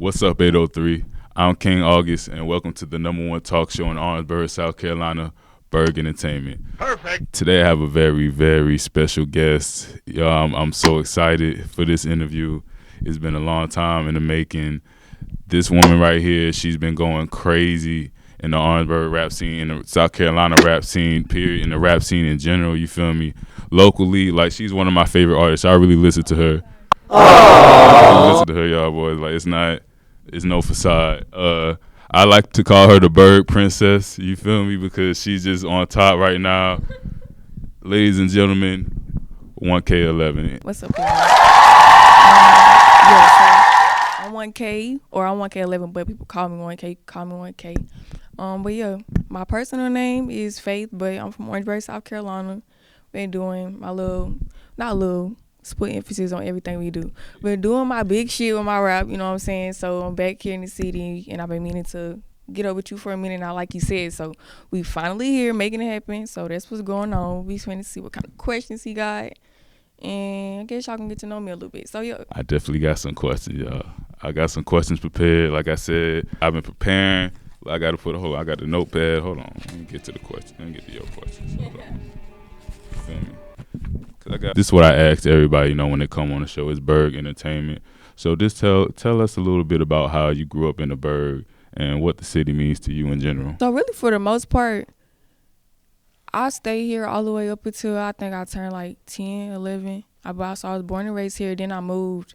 What's up, 803? I'm King August, and welcome to the #1 talk show in Orangeburg, South Carolina, Burg Entertainment. Perfect. Today I have a very, very special guest. I'm so excited for this interview. It's been a long time in the making. This woman right here, she's been going crazy in the Orangeburg rap scene, in the South Carolina rap scene, period, in the rap scene in general, you feel me? Locally, like, she's one of my favorite artists. I really listen to her. Listen to her, y'all boys. Like, it's no facade. I like to call her the Burg Princess, you feel me? Because she's just on top right now. Ladies and gentlemen, 1K11. What's up, y'all? Yeah, so I'm 1K or I'm 1K11, but people call me 1K, call me 1K. But yeah, my personal name is Faith, but I'm from Orangeburg, South Carolina. Been doing my split emphasis on everything we do. Been doing my big shit with my rap, you know what I'm saying? So I'm back here in the city, and I've been meaning to get up with you for a minute now, like you said. So we finally here making it happen. So that's what's going on. We just want to see what kind of questions he got, and I guess y'all can get to know me a little bit. So yeah, I definitely got some questions, y'all. I got some questions prepared. Like I said, I've been preparing. I got the notepad. Hold on. Let me get to the question. Let me get to your questions. Hold on. You feel me? This is what I asked everybody, when they come on the show. It's Burg Entertainment. So just tell us a little bit about how you grew up in the Burg and what the city means to you in general. So really, for the most part, I stayed here all the way up until I think I turned like 10, 11. I was born and raised here. Then I moved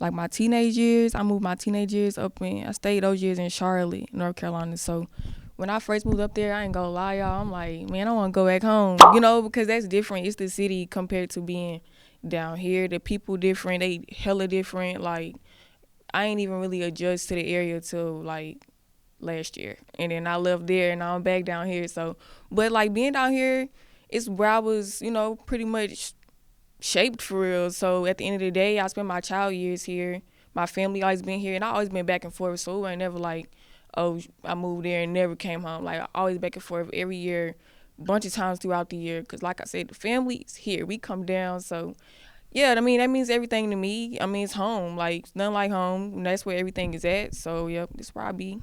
like my teenage years. I moved my teenage years up I stayed those years in Charlotte, North Carolina. So when I first moved up there, I ain't gonna lie, y'all, I'm like, man, I want to go back home, because that's different. It's the city compared to being down here. The people different. They hella different. Like, I ain't even really adjust to the area till like last year. And then I left there and now I'm back down here. So, but like being down here, it's where I was, pretty much shaped for real. So at the end of the day, I spent my child years here. My family always been here, and I always been back and forth. So it ain't never like, oh, I moved there and never came home. Like, always back and forth every year, bunch of times throughout the year. Because like I said, the family's here. We come down. So, yeah, that means everything to me. It's home. Like, nothing like home. And that's where everything is at. So, yep, this is where I be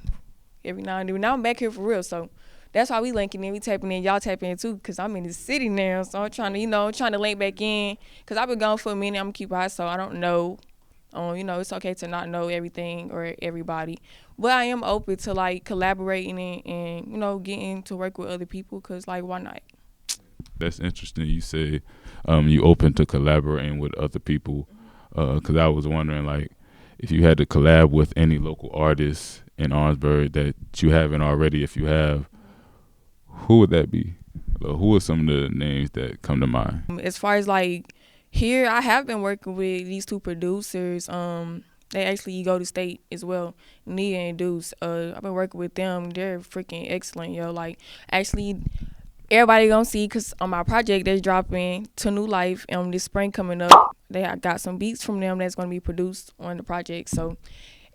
every now and then. Now I'm back here for real. So, that's why we linking in. We tapping in. Y'all tapping in, too, because I'm in the city now. So, I'm trying to link back in. Because I've been gone for a minute. I'm going to keep high, so I don't know. It's okay to not know everything or everybody. But I am open to, like, collaborating and getting to work with other people because, like, why not? That's interesting. You say you open to collaborating with other people because I was wondering, like, if you had to collab with any local artists in Orangeburg that you haven't already. If you have, who would that be? Who are some of the names that come to mind? As far as, like, here, I have been working with these two producers. They actually go to state as well, Nia and Deuce. I've been working with them. They're freaking excellent, yo. Like, actually, everybody gonna see, because on my project that's dropping to new life this spring coming up, I got some beats from them that's gonna be produced on the project. So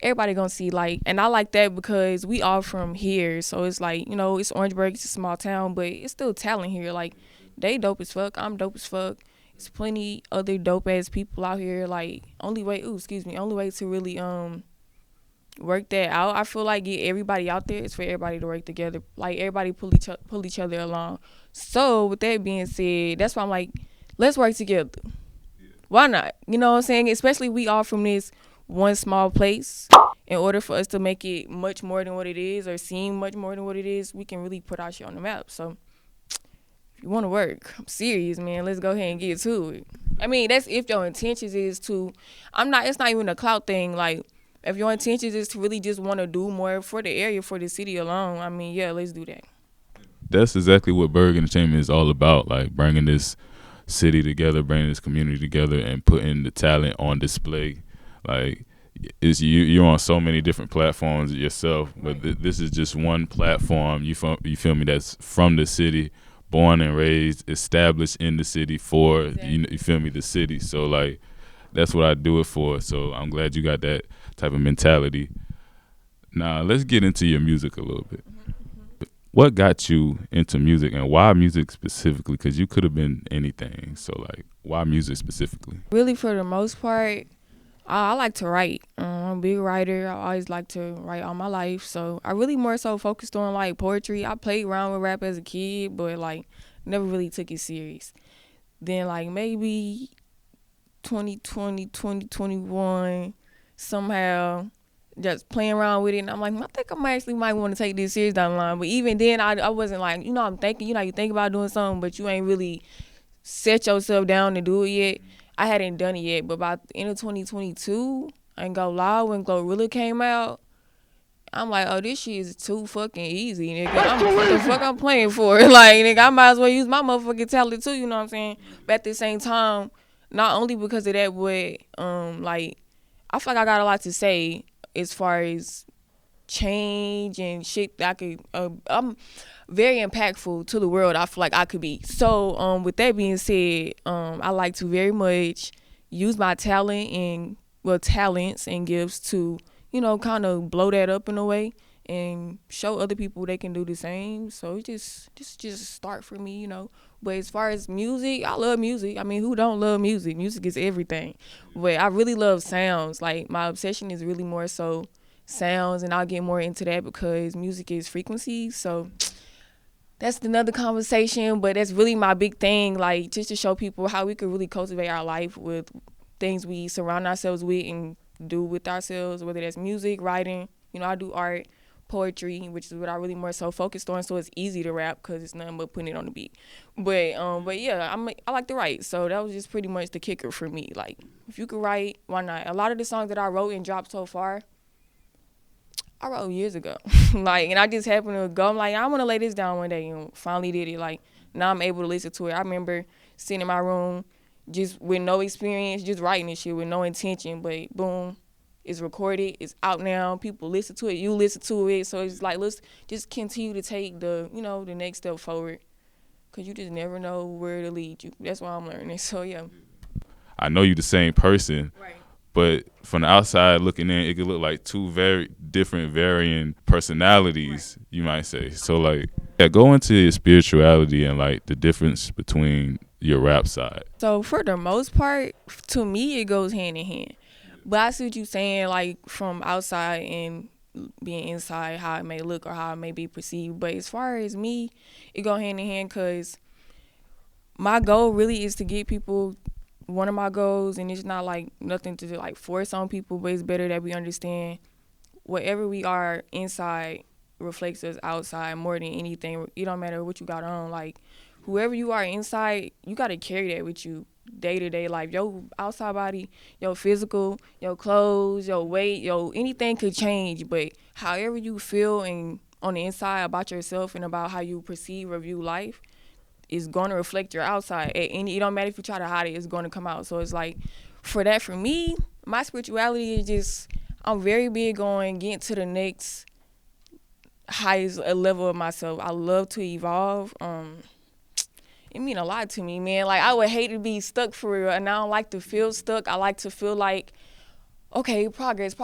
everybody gonna see, like, and I like that because we all from here. So it's like, it's Orangeburg, it's a small town, but it's still talent here. Like, they dope as fuck. I'm dope as fuck. There's plenty other dope ass people out here. Like, only way to really work that out, I feel like, get everybody out there is for everybody to work together. Like, everybody pull each other along. So with that being said, that's why I'm like, let's work together. Why not? You know what I'm saying? Especially we all from this one small place. In order for us to make it much more than what it is, or seem much more than what it is, we can really put our shit on the map. So if you want to work, I'm serious, man. Let's go ahead and get to it. That's if your intentions is to. It's not even a clout thing. Like, if your intentions is to really just want to do more for the area, for the city alone, yeah, let's do that. That's exactly what Burg Entertainment is all about. Like, bringing this city together, bringing this community together, and putting the talent on display. Like, you're on so many different platforms yourself, but this is just one platform. You feel me? That's from the city. Born and raised, established in the city for, exactly. You feel me, the city. So, like, that's what I do it for. So I'm glad you got that type of mentality. Now, let's get into your music a little bit. What got you into music, and why music specifically? Because you could have been anything. So, like, why music specifically? Really, for the most part, I like to write. I'm a big writer. I always like to write all my life. So I really more so focused on like poetry. I played around with rap as a kid, but like never really took it serious. Then like maybe 2020, 2021, somehow just playing around with it. And I'm like, I think might want to take this serious down the line. But even then, I wasn't like, I'm thinking, you think about doing something, but you ain't really set yourself down to do it yet. I hadn't done it yet, but by the end of 2022, I ain't gonna lie, when Glorilla came out, I'm like, oh, this shit is too fucking easy, nigga. What the fuck I'm playing for? Like, nigga, I might as well use my motherfucking talent too, you know what I'm saying? But at the same time, not only because of that, but like, I feel like I got a lot to say as far as change and shit that I could. I'm very impactful to the world. I feel like I could be. So, with that being said, I like to very much use my talents and gifts to, kind of blow that up in a way and show other people they can do the same. So it just start for me. But as far as music, I love music. I mean, who don't love music? Music is everything. But I really love sounds. Like, my obsession is really more so sounds, and I'll get more into that because music is frequencies. So that's another conversation, but that's really my big thing, like, just to show people how we could really cultivate our life with things we surround ourselves with and do with ourselves, whether that's music, writing. I do art, poetry, which is what I really more so focused on, so it's easy to rap because it's nothing but putting it on the beat. But yeah, I like to write, so that was just pretty much the kicker for me. Like, if you could write, why not? A lot of the songs that I wrote and dropped so far, I wrote years ago. Like, and I just happened to go, I'm like, I want to lay this down one day, and finally did it. Like, now I'm able to listen to it. I remember sitting in my room just with no experience, just writing this shit with no intention, but boom, it's recorded, it's out now, people listen to it, you listen to it, so it's like, let's just continue to take the next step forward, because you just never know where to lead you. That's why I'm learning, so yeah. I know you the same person, Right. but from the outside looking in, it could look like two very different, varying personalities, right, you might say. So, like, yeah, go into your spirituality and, like, the difference between your rap side. So, for the most part, to me, it goes hand in hand. But I see what you're saying, like, from outside and being inside, how it may look or how it may be perceived. But as far as me, it go hand in hand because my goal really is to get people, one of my goals, and it's not like nothing to like force on people, but it's better that we understand whatever we are inside reflects us outside more than anything. It don't matter what you got on. Like, whoever you are inside, you got to carry that with you day to day life. Your outside body, your physical, your clothes, your weight, anything could change, but however you feel and on the inside about yourself and about how you perceive or view life is going to reflect your outside. And it don't matter if you try to hide it, it's going to come out. So it's like, for me, my spirituality is just, I'm very big on getting to the next highest level of myself. I love to evolve. It mean a lot to me, man. Like, I would hate to be stuck for real, and I don't like to feel stuck. I like to feel like, okay, progress,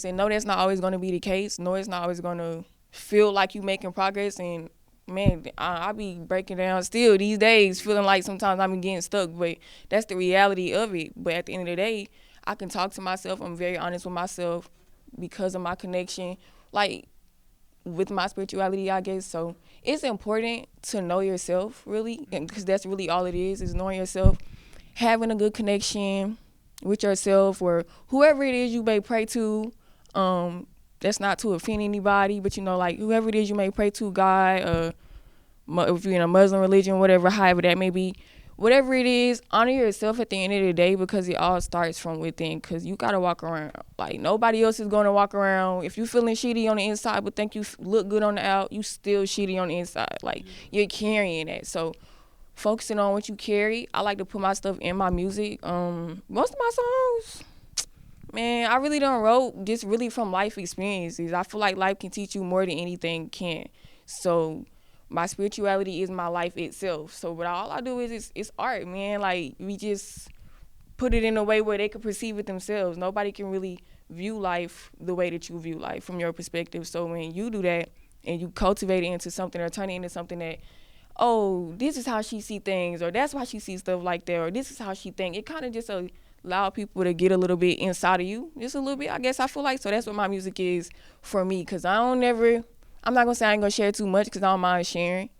and no, that's not always going to be the case. No, it's not always going to feel like you making progress, and man, I be breaking down still these days, feeling like sometimes I'm getting stuck, but that's the reality of it. But at the end of the day, I can talk to myself. I'm very honest with myself because of my connection, like, with my spirituality, I guess. So it's important to know yourself, really, because that's really all it is knowing yourself, having a good connection with yourself or whoever it is you may pray to. That's not to offend anybody, but like, whoever it is you may pray to, God, if you're in a Muslim religion, whatever, however that may be, whatever it is, honor yourself at the end of the day, because it all starts from within. Because you gotta walk around like nobody else is gonna walk around. If you feeling shitty on the inside but think you look good on the out, you still shitty on the inside. Like, you're carrying that. So focusing on what you carry. I like to put my stuff in my music. Most of my songs, man, I really don't wrote just really from life experiences. I feel like life can teach you more than anything can. So my spirituality is my life itself. So but all I do is it's art, man. Like, we just put it in a way where they can perceive it themselves. Nobody can really view life the way that you view life from your perspective. So when you do that and you cultivate it into something or turn it into something that, oh, this is how she see things, or that's why she sees stuff like that, or this is how she think, it kind of just allow people to get a little bit inside of you, just a little bit. I guess I feel like so that's what my music is for me. Cause I'm not gonna say I ain't gonna share too much, cause I don't mind sharing,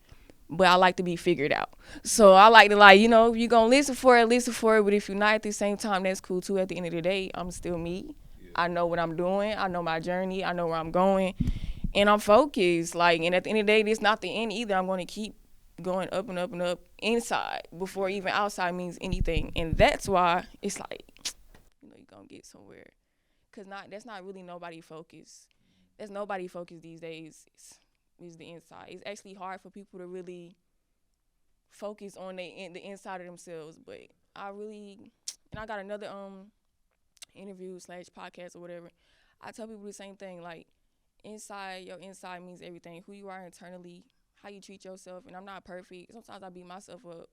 but I like to be figured out. So I like to if you gonna listen for it. But if you're not at the same time, that's cool too. At the end of the day, I'm still me. I know what I'm doing. I know my journey. I know where I'm going, and I'm focused. And at the end of the day, this not the end either. I'm gonna keep going up and up and up inside before even outside means anything. And that's why it's you're gonna get somewhere. Cause that's not really nobody focus. There's nobody focused these days. Is the inside. It's actually hard for people to really focus on the inside of themselves. But I got another interview / podcast or whatever. I tell people the same thing. Your inside means everything. Who you are internally, how you treat yourself. And I'm not perfect. Sometimes I beat myself up.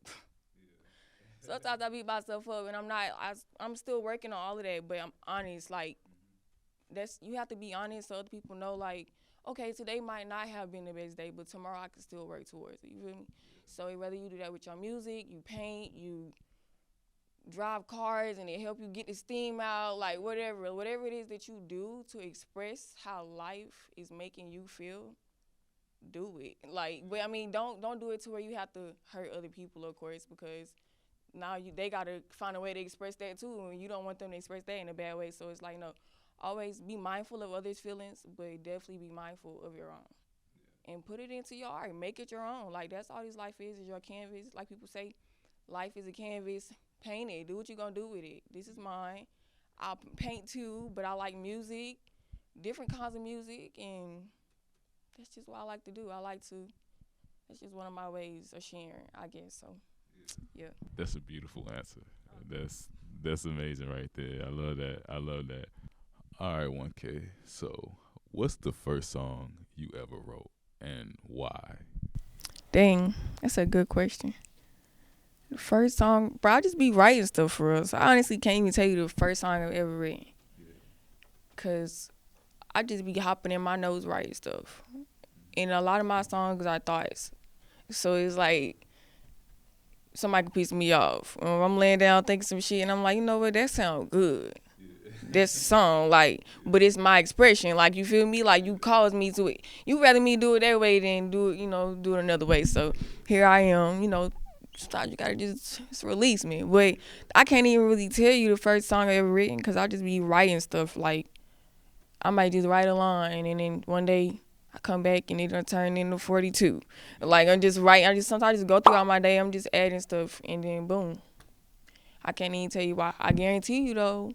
And I'm still working on all of that. But I'm honest. You have to be honest so other people know, okay, today might not have been the best day, but tomorrow I can still work towards it. You feel me? So whether you do that with your music, you paint, you drive cars, and it help you get the steam out, whatever it is that you do to express how life is making you feel, do it. But I mean, don't do it to where you have to hurt other people, of course, because now they gotta find a way to express that too, and you don't want them to express that in a bad way. So it's no. Always be mindful of others' feelings, but definitely be mindful of your own. And put it into your art. Make it your own. That's all this life is your canvas. Like people say, life is a canvas. Paint it. Do what you're going to do with it. This is mine. I'll paint too, but I like music, different kinds of music, and that's just what I like to do. That's just one of my ways of sharing, I guess. So, yeah. That's a beautiful answer. That's amazing right there. I love that. All right, 1K. So, what's the first song you ever wrote and why? Dang, that's a good question. The first song, bro, I just be writing stuff for us. I honestly can't even tell you the first song I've ever written. Because I just be hopping in my notes writing stuff. And a lot of my songs are thoughts. So it's somebody can piss me off. I'm laying down thinking some shit and I'm like, you know what, that sound good. This song, but it's my expression. You feel me? You caused me to it. You rather me do it that way than do it another way. So here I am, sometimes you gotta just release me. But I can't even really tell you the first song I ever written because I just be writing stuff. I might just write a line and then one day I come back and it done turn into 42. I'm just writing. I sometimes just go throughout my day. I'm just adding stuff and then boom. I can't even tell you why. I guarantee you though,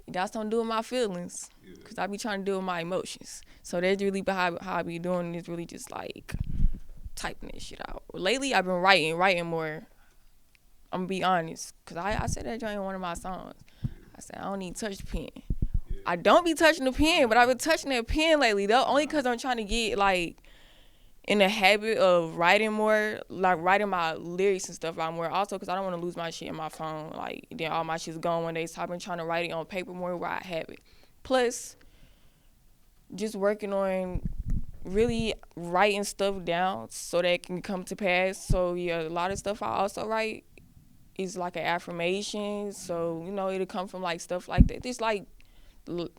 that's something to do with my feelings, because I be trying to deal with my emotions. So that's really how I be doing it, is really just typing this shit out. Lately, I've been writing more. I'm going to be honest, because I said that in one of my songs. I said, I don't even touch the pen. I don't be touching the pen, but I've been touching that pen lately, though, only because I'm trying to get, in the habit of writing more, writing my lyrics and stuff out more. Also, because I don't want to lose my shit in my phone. Then all my shit's gone one day. So I've been trying to write it on paper more where I have it. Plus, just working on really writing stuff down so that it can come to pass. So, yeah, a lot of stuff I also write is an affirmation. So, it'll come from, stuff like that. It's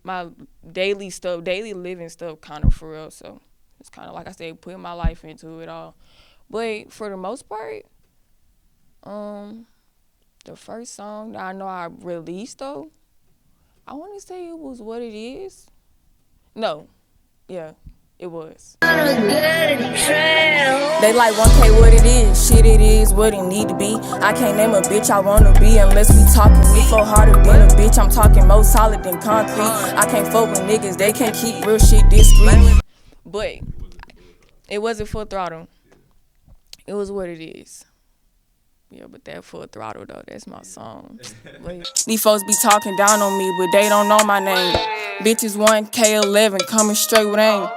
my daily stuff, daily living stuff kind of for real. So it's kind of like I said, putting my life into it all. But for the most part, the first song that I know I released though, I want to say it was What It Is. No, yeah, it was. They 1K what it is, shit it is what it need to be. I can't name a bitch I wanna be unless we talking. We flow harder than a bitch, I'm talking more solid than concrete. I can't fuck with niggas, they can't keep real shit discreet. But it wasn't Full Throttle. It was What It Is. Yeah, but that Full Throttle though, that's my song. These folks be talking down on me, but they don't know my name. Bitches 1K11 coming straight with aim.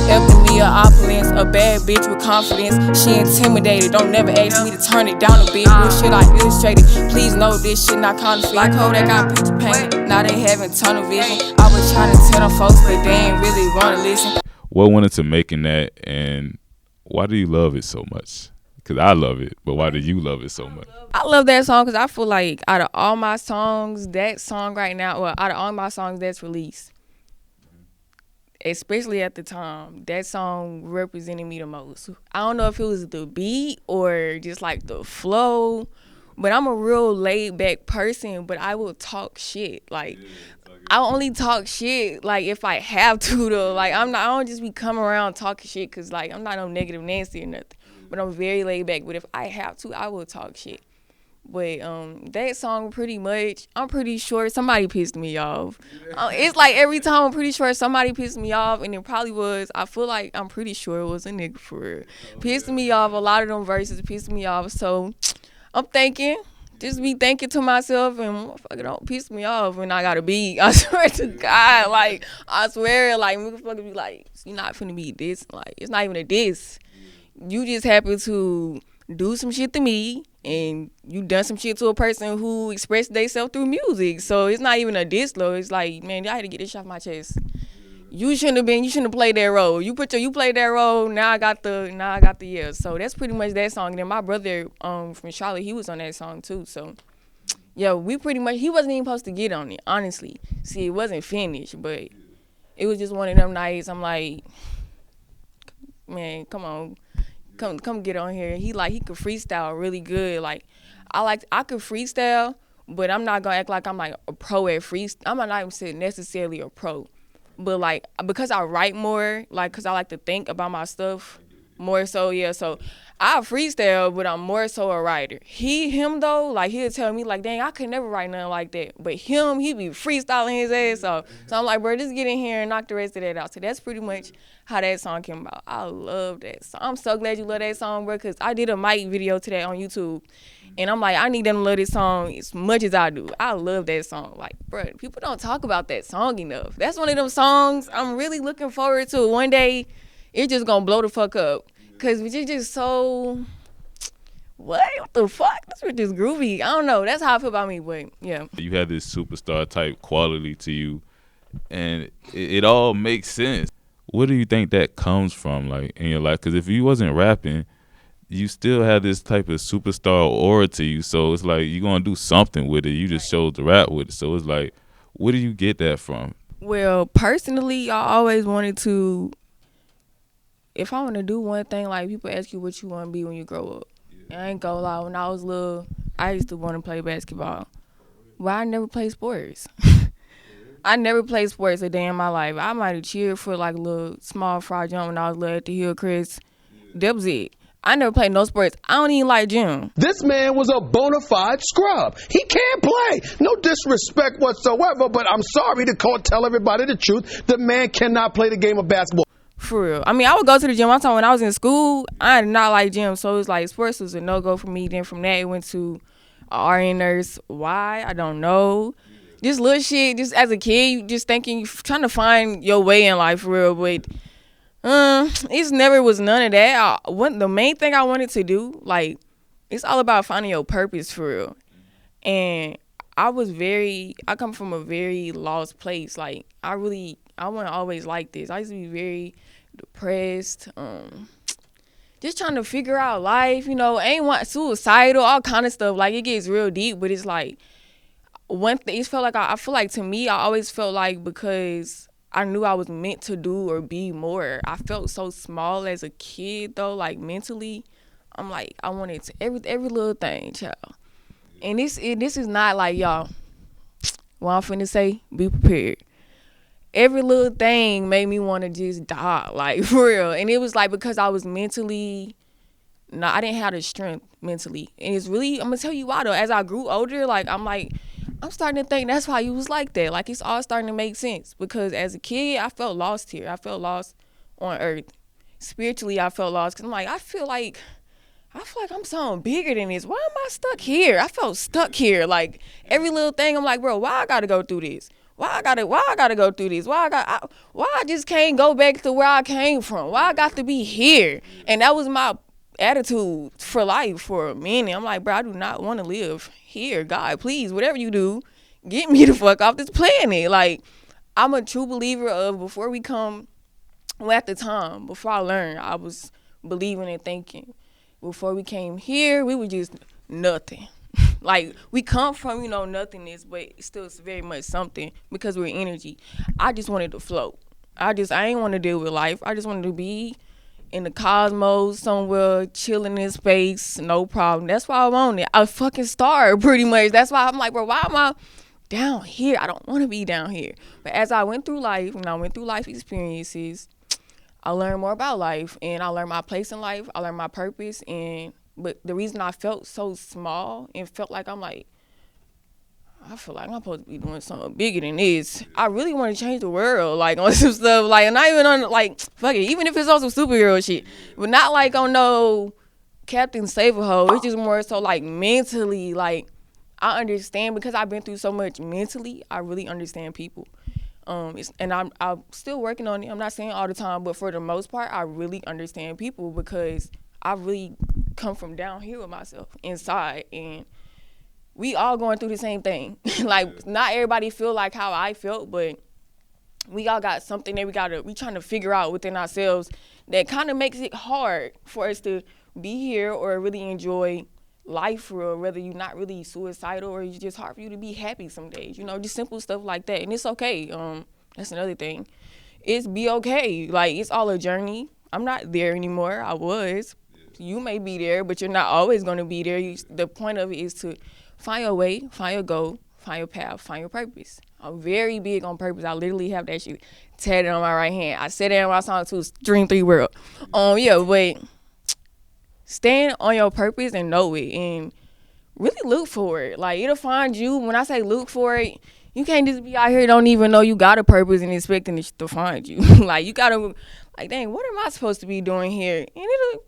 Helping me a opulence, a bad bitch with confidence. She intimidated, don't never ask me to turn it down a bit. Real shit I illustrated, please know this shit not counterfeit. Like Kodak got picture paint, now they having tunnel vision. I was trying to tell them folks, but they ain't really wanna listen. What went into making that, and why do you love it so much? Because I love it, but why do you love it so much? I love that song because I feel like out of all my songs, that song right now, well, out of all my songs that's released, especially at the time, that song represented me the most. I don't know if it was the beat or just like the flow, but I'm a real laid back person, but I will talk shit. Like, I only talk shit like if I have to though. Like, I don't just be coming around talking shit because like I'm not no negative Nancy or nothing. But I'm very laid back. But if I have to, I will talk shit. But that song pretty much, I'm pretty sure somebody pissed me off. It's like every time I'm pretty sure somebody pissed me off, and it probably was, I feel like I'm pretty sure it was a nigga for real. Pissed me off, a lot of them verses pissed me off. So I'm thinking, just be thinking to myself, and motherfucker don't piss me off when I got a beat. I swear to God, like, I swear, like, motherfucker be like, you not finna be this. Like, it's not even a diss. You just happen to do some shit to me, and you done some shit to a person who expressed themselves through music. So it's not even a diss though. It's like, man, I had to get this shit off my chest. You shouldn't have played that role. You played that role. Now I got the yeah. So that's pretty much that song. And then my brother from Charlotte, he was on that song too. So yeah, we pretty much, he wasn't even supposed to get on it, honestly. See, it wasn't finished, but it was just one of them nights. I'm like, man, come on. Come get on here. He could freestyle really good. Like I could freestyle, but I'm not gonna act like I'm like a pro at freestyle. I'm not even saying necessarily a pro, but like because I write more, like because I like to think about my stuff more so. Yeah, so I freestyle, but I'm more so a writer. Him though, like he'll tell me like, dang, I could never write nothing like that. But he be freestyling his ass off. So I'm like, bro, just get in here and knock the rest of that out. So that's pretty much how that song came about. I love that song. I'm so glad you love that song, bro, because I did a mic video today on YouTube. And I'm like, I need them to love this song as much as I do. I love that song. Like, bro, people don't talk about that song enough. That's one of them songs I'm really looking forward to. One day, it's just gonna blow the fuck up. Because it's just so, what the fuck? This was just groovy. I don't know. That's how I feel about me, but yeah. You have this superstar type quality to you, and it all makes sense. Where do you think that comes from, like, in your life? Because if you wasn't rapping, you still have this type of superstar aura to you. So it's like you're going to do something with it. You just chose to rap with it. So it's like, where do you get that from? Well, personally, I always wanted to, if I want to do one thing, like people ask you what you want to be when you grow up. I ain't gonna lie, when I was little, I used to want to play basketball. But I never played sports. I never played sports a day in my life. I might have cheered for like a little small fry jump when I was little at the Hillcrest. That was it. I never played no sports. I don't even like gym. This man was a bona fide scrub. He can't play. No disrespect whatsoever, but I'm sorry to tell everybody the truth. The man cannot play the game of basketball. For real. I mean, I would go to the gym. One time when I was in school, I did not like gym. So it was like sports was a no-go for me. Then from that, it went to RN nurse. Why? I don't know. Just little shit. Just as a kid, just thinking, trying to find your way in life for real. But it's never was none of that. The main thing I wanted to do, like, it's all about finding your purpose for real. And I come from a very lost place. Like, I wasn't always like this. I used to be very depressed, just trying to figure out life, ain't suicidal, all kind of stuff. Like, it gets real deep, but it's like, one thing, it felt like, I feel like to me, I always felt like because I knew I was meant to do or be more. I felt so small as a kid, though, like, mentally. I'm like, I wanted to, every little thing, child. And this is not like, y'all, what I'm finna say, be prepared. Every little thing made me want to just die, like, for real. And it was like because I was mentally, I didn't have the strength mentally. And it's really, I'm gonna tell you why though. As I grew older, I'm starting to think that's why you was like that. Like, it's all starting to make sense. Because as a kid, I felt lost here. I felt lost on earth. Spiritually, I felt lost. Because I'm like, I feel like I'm something bigger than this. Why am I stuck here? I felt stuck here. Like, every little thing, I'm like, bro, why I gotta go through this? Why I gotta go through this? Why I just can't go back to where I came from? Why I got to be here? And that was my attitude for life for a minute. I'm like, bro, I do not want to live here. God, please, whatever you do, get me the fuck off this planet. Like, I'm a true believer of before I learned, I was believing and thinking Before we came here, we were just nothing. Like, we come from, nothingness, but still it's very much something because we're energy. I just wanted to float. I ain't want to deal with life. I just wanted to be in the cosmos somewhere, chilling in space, no problem. That's why I wanted. I fucking starved pretty much. That's why I'm like, bro, why am I down here? I don't want to be down here. But as I went through life, and I went through life experiences, I learned more about life, and I learned my place in life. I learned my purpose, but the reason I felt so small and felt like I feel like I'm supposed to be doing something bigger than this. I really want to change the world, like, on some stuff, like, not even on, like, fuck it, even if it's on some superhero shit, but not, like, on no Captain Save-A-Ho. It's just more so, like, mentally, like, I understand, because I've been through so much mentally, I really understand people. And I'm still working on it. I'm not saying all the time, but for the most part, I really understand people because I really come from down here with myself, inside, and we all going through the same thing. Like, not everybody feel like how I felt, but we all got something that we trying to figure out within ourselves that kind of makes it hard for us to be here or really enjoy life for real, whether you're not really suicidal or it's just hard for you to be happy some days, just simple stuff like that. And it's okay. That's another thing. It's be okay. Like, it's all a journey. I'm not there anymore. I was. You may be there, but you're not always going to be there. The point of it is to find your way, find your goal, find your path, find your purpose. I'm very big on purpose. I literally have that shit tatted on my right hand. I said that in my song too, Dream 3 World. But stand on your purpose and know it and really look for it. Like, it'll find you. When I say look for it, you can't just be out here don't even know you got a purpose and expecting it to find you. Like, you gotta, like, dang, what am I supposed to be doing here? And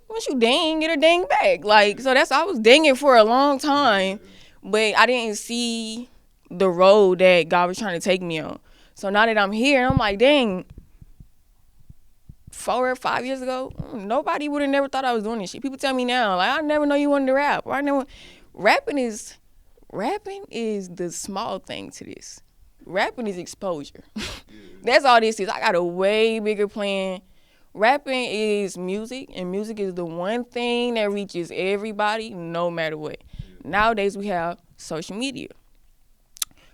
once you ding, it'll ding back. Like, so I was dinging for a long time, but I didn't see the road that God was trying to take me on. So now that I'm here, I'm like, dang, 4 or 5 years ago, nobody would have never thought I was doing this shit. People tell me now, like, I never know you wanted to rap. Rapping is the small thing to this. Rapping is exposure. That's all this is. I got a way bigger plan. Rapping is music, and music is the one thing that reaches everybody no matter what. Nowadays, we have social media.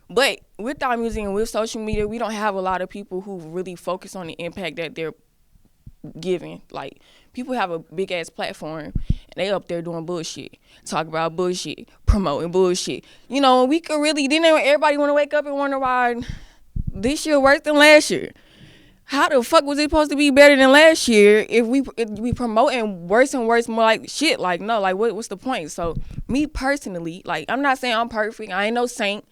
But with our music and with social media, we don't have a lot of people who really focus on the impact that they're giving. Like, people have a big ass platform and they up there doing bullshit, talk about bullshit, promoting bullshit. We could really, then everybody want to wake up and wonder why this year worse than last year. How the fuck was it supposed to be better than last year if we promoting worse and worse, more like shit? Like, no, like, what's the point? So me personally, like, I'm not saying I'm perfect. I ain't no saint.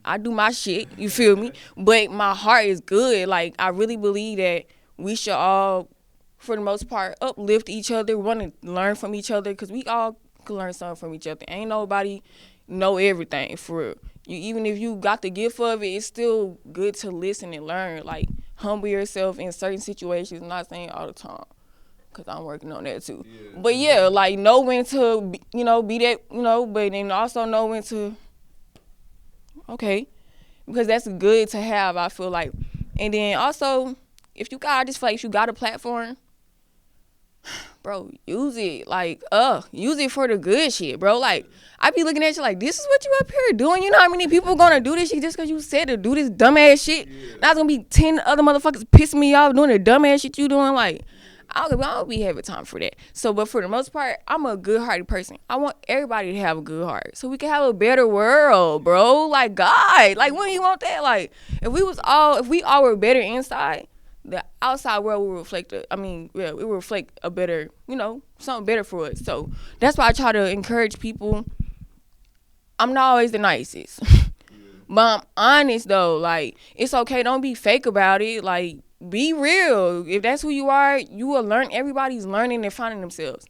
I do my shit, you feel me? But my heart is good. Like, I really believe that we should all, for the most part, uplift each other, want to learn from each other, because we all can learn something from each other. Ain't nobody know everything, for real. Even if you got the gift of it, it's still good to listen and learn. Like, humble yourself in certain situations, not saying all the time, because I'm working on that too. Yeah. But yeah, like, know when to, be that, but then also know when to, okay, because that's good to have, I feel like. And then also, I just feel like if you got a platform, bro, use it. Like, use it for the good shit, bro. Like, I be looking at you like, this is what you up here doing? You know how many people gonna do this shit just because you said to do this dumbass shit? Yeah. Now it's gonna be 10 other motherfuckers pissing me off doing the dumbass shit you doing. Like, I don't be having time for that. So, but for the most part, I'm a good-hearted person. I want everybody to have a good heart so we can have a better world, bro. Like, God, like, when you want that? Like, if we all were better inside, the outside world will reflect it will reflect a better, something better for us. So that's why I try to encourage people. I'm not always the nicest, but I'm honest though. Like, it's okay. Don't be fake about it. Like, be real. If that's who you are, you will learn. Everybody's learning and finding themselves.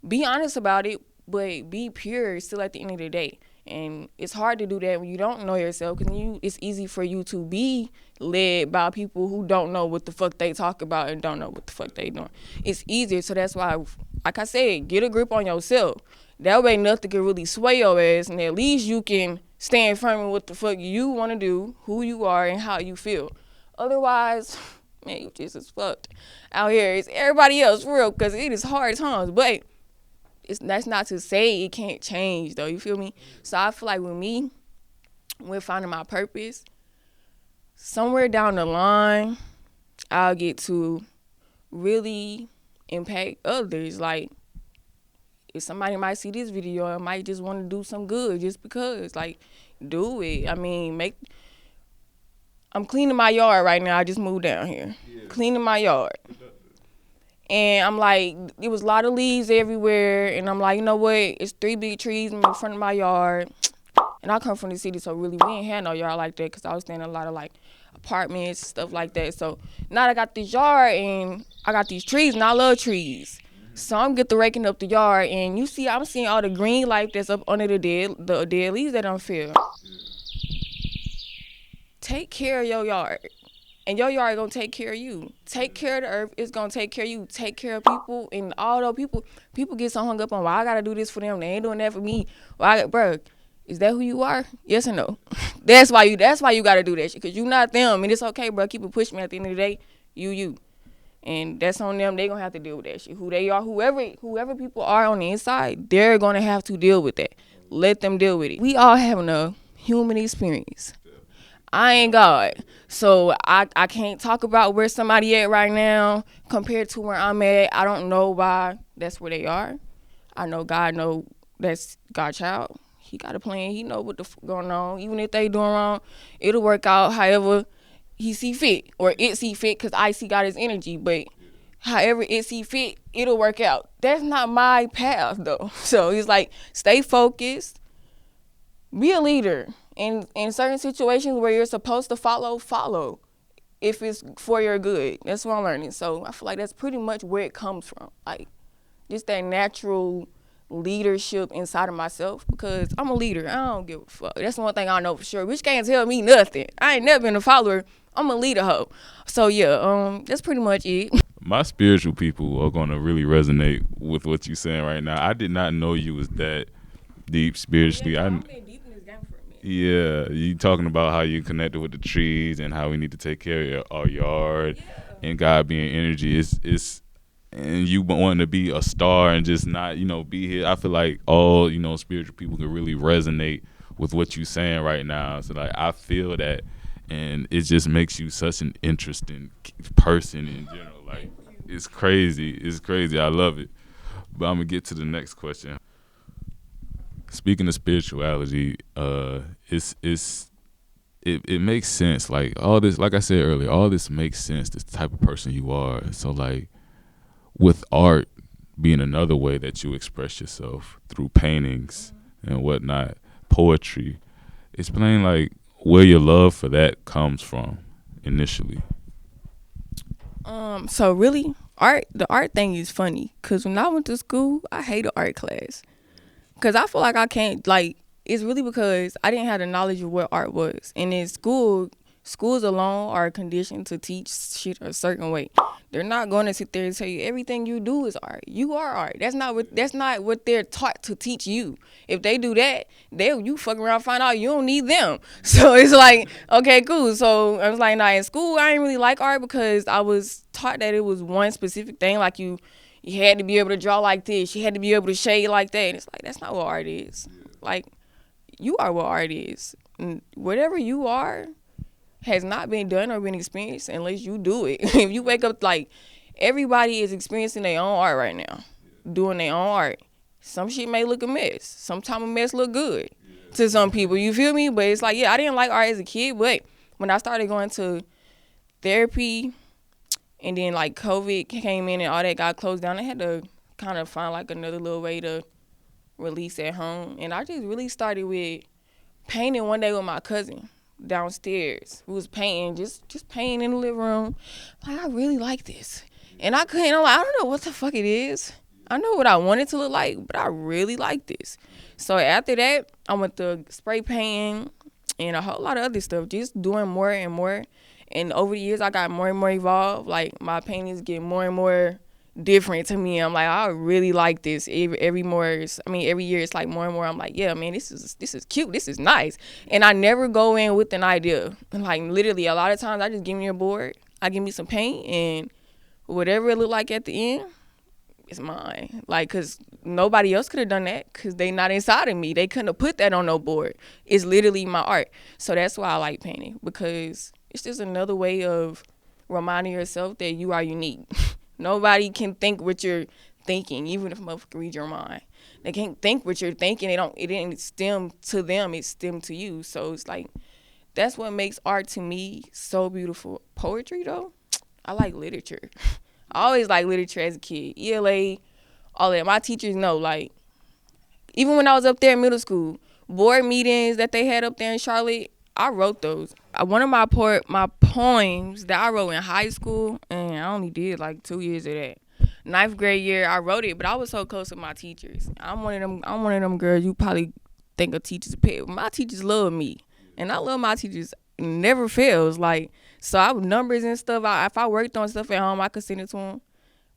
Be honest about it, but be pure still at the end of the day. And it's hard to do that when you don't know yourself, because it's easy for you to be led by people who don't know what the fuck they talk about and don't know what the fuck they doing. It's easier, so that's why, like I said, get a grip on yourself. That way nothing can really sway your ass, and at least you can stand firm in what the fuck you want to do, who you are, and how you feel. Otherwise, man, you just as fucked out here. It's everybody else, for real, because it is hard times. But that's not to say it can't change though. You feel me? So I feel like with me, with finding my purpose, somewhere down the line, I'll get to really impact others. Like, if somebody might see this video, I might just want to do some good just because. Like, do it. I mean, I'm cleaning my yard right now. I just moved down here. Yeah. Cleaning my yard. And I'm like, it was a lot of leaves everywhere. And I'm like, you know what? It's 3 big trees in front of my yard. And I come from the city, so really we ain't had no yard like that because I was staying in a lot of, like, apartments, stuff like that. So now I got this yard and I got these trees, and I love trees. So I'm get to raking up the yard, and I'm seeing all the green life that's up under the dead leaves that don't feel. Take care of your yard, and your yard gonna take care of you. Take care of the earth, it's gonna take care of you. Take care of people, and although people get so hung up on, why I gotta do this for them, they ain't doing that for me. Bro, is that who you are? Yes or no? That's why you gotta do that shit, because you not them, and it's okay, bro. Keep it pushing me. At the end of the day, you. And that's on them. They gonna have to deal with that shit. Who they are, whoever people are on the inside, they're gonna have to deal with that. Let them deal with it. We all having a human experience. I ain't God, so I can't talk about where somebody at right now compared to where I'm at. I don't know why that's where they are. I know God know that's God's child. He got a plan. He know what the going on. Even if they doing wrong, it'll work out however he see fit, or it see fit, because I see God as energy, but however it see fit, it'll work out. That's not my path though. So it's like, stay focused, be a leader. In certain situations where you're supposed to follow if it's for your good. That's what I'm learning. So I feel like that's pretty much where it comes from. Like, just that natural leadership inside of myself, because I'm a leader. I don't give a fuck. That's one thing I know for sure. Bitch can't tell me nothing. I ain't never been a follower. I'm a leader hoe. So yeah, that's pretty much it. My spiritual people are gonna really resonate with what you're saying right now. I did not know you was that deep spiritually. Yeah, you talking about how you connected with the trees and how we need to take care of our yard, and God being energy. It's and you wanting to be a star and just not, be here. I feel like all, spiritual people can really resonate with what you're saying right now. So like, I feel that, and it just makes you such an interesting person in general. Like, it's crazy. It's crazy. I love it. But I'm gonna get to the next question. Speaking of spirituality, it makes sense. Like, all this, like I said earlier, all this makes sense. This type of person you are. So like, with art being another way that you express yourself through paintings and whatnot, poetry, explain like where your love for that comes from initially. So really, the art thing is funny, because when I went to school, I hated art class. Because I feel like I can't, like, it's really because I didn't have the knowledge of what art was. And in schools alone are conditioned to teach shit a certain way. They're not going to sit there and tell you everything you do is art. You are art. That's not what they're taught to teach you. If they do that, you fuck around and find out you don't need them. So it's like, okay, cool. So I was like, nah, in school I didn't really like art because I was taught that it was one specific thing. Like, you had to be able to draw like this. You had to be able to shade like that. And it's like, that's not what art is. Like, you are what art is. And whatever you are has not been done or been experienced unless you do it. If you wake up, like, everybody is experiencing their own art right now, doing their own art. Some shit may look a mess. Sometimes a mess look good to some people. You feel me? But it's like, yeah, I didn't like art as a kid, but when I started going to therapy, and then, like, COVID came in and all that got closed down, I had to kind of find, like, another little way to release at home. And I just really started with painting one day with my cousin downstairs. We was painting, just painting in the living room. Like, I really like this. And I'm like, I don't know what the fuck it is. I know what I want it to look like, but I really like this. So after that, I went to spray painting and a whole lot of other stuff, just doing more and more. And over the years, I got more and more evolved. Like, my paintings get more and more different to me. I'm like, I really like this. Every year it's like more and more. I'm like, yeah, man, this is cute. This is nice. And I never go in with an idea. Like, literally, a lot of times I just give me a board. I give me some paint, and whatever it look like at the end, it's mine. Like, cause nobody else could have done that, cause they not inside of me. They couldn't have put that on no board. It's literally my art. So that's why I like painting, because it's just another way of reminding yourself that you are unique. Nobody can think what you're thinking, even if a motherfucker read your mind. They can't think what you're thinking. It didn't stem to them, it stemmed to you. So it's like, that's what makes art to me so beautiful. Poetry though, I like literature. I always liked literature as a kid. ELA, all that. My teachers know, like, even when I was up there in middle school, board meetings that they had up there in Charlotte, I wrote those. One of my poems that I wrote in high school, and I only did like 2 years of that. 9th grade year, I wrote it, but I was so close with my teachers. I'm one of them girls you probably think of teachers a pet. My teachers love me, and I love my teachers. It never fails. Like, so I have numbers and stuff. If I worked on stuff at home, I could send it to them.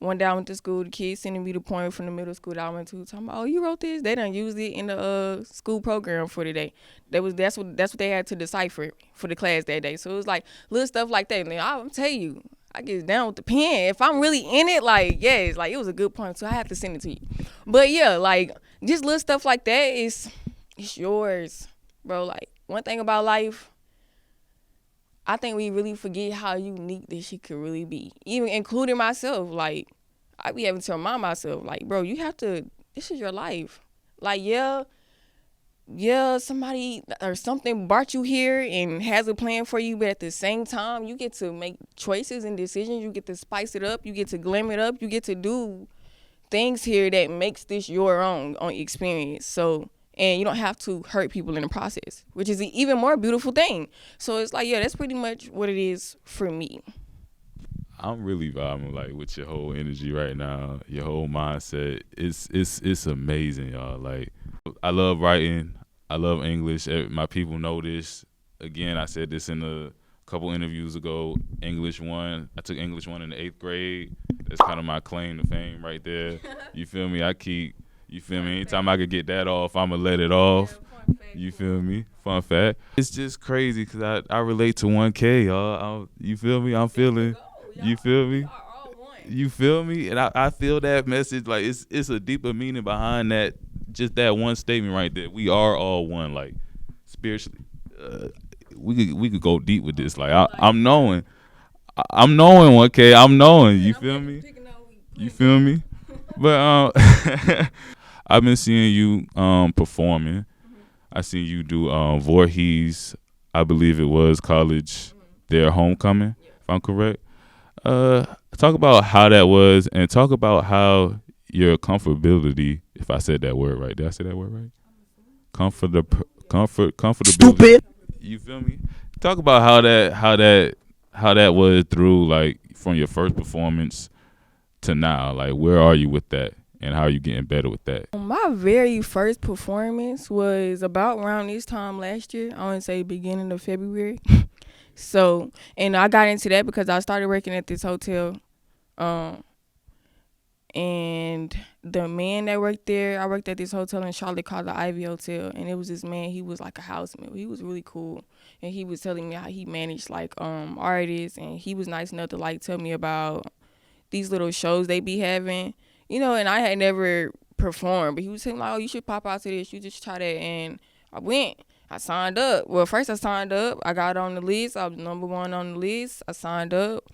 One day I went to school, the kids sending me the poem from the middle school that I went to, talking about, oh, you wrote this? They done used it in the school program for the day. That's what they had to decipher for the class that day. So it was like little stuff like that. And I'm telling you, I get down with the pen. If I'm really in it, like, yes, like, it was a good poem, so I have to send it to you. But yeah, like, just little stuff like that it's yours, bro. Like, one thing about life, I think we really forget how unique this shit could really be. Even including myself. Like, I be having to remind myself, like, bro, you have to, this is your life. Like, yeah, somebody or something brought you here and has a plan for you, but at the same time, you get to make choices and decisions. You get to spice it up. You get to glam it up. You get to do things here that makes this your own experience. So, and you don't have to hurt people in the process, which is an even more beautiful thing. So it's like, yeah, that's pretty much what it is for me. I'm really vibing like with your whole energy right now, your whole mindset. It's amazing, y'all. Like, I love writing. I love English. My people know this. Again, I said this in a couple interviews ago. English 1. I took English 1 in the 8th grade. That's kind of my claim to fame right there. You feel me? You feel me? Anytime I could get that off, I'ma let it off. You feel me? Fun fact. It's just crazy because I relate to 1K, y'all. You feel me? I'm feeling. You feel me? You feel me? And I feel that message. Like, it's a deeper meaning behind that. Just that one statement right there. We are all one. Like, spiritually, we could go deep with this. Like, I'm knowing 1K. I'm knowing. You feel me? You feel me? But I've been seeing you performing. I seen you do Voorhees, I believe it was college, their homecoming, if I'm correct. Talk about how that was, and talk about how your comfortability, if I said that word right. Did I say that word right? Comfortability. Stupid. You feel me? Talk about how that was through, like, from your first performance to now. Like, where are you with that? And how are you getting better with that? My very first performance was about around this time last year. I want to say beginning of February. So, and I got into that because I started working at this hotel. And the man that worked there, I worked at this hotel in Charlotte called the Ivy Hotel. And it was this man, he was like a houseman. He was really cool. And he was telling me how he managed like artists. And he was nice enough to like tell me about these little shows they be having. You know, and I had never performed, but he was saying, like, oh, you should pop out to this. You just try that. And I went. I signed up. Well, first I signed up. I got on the list. I was number 1 on the list. I signed up.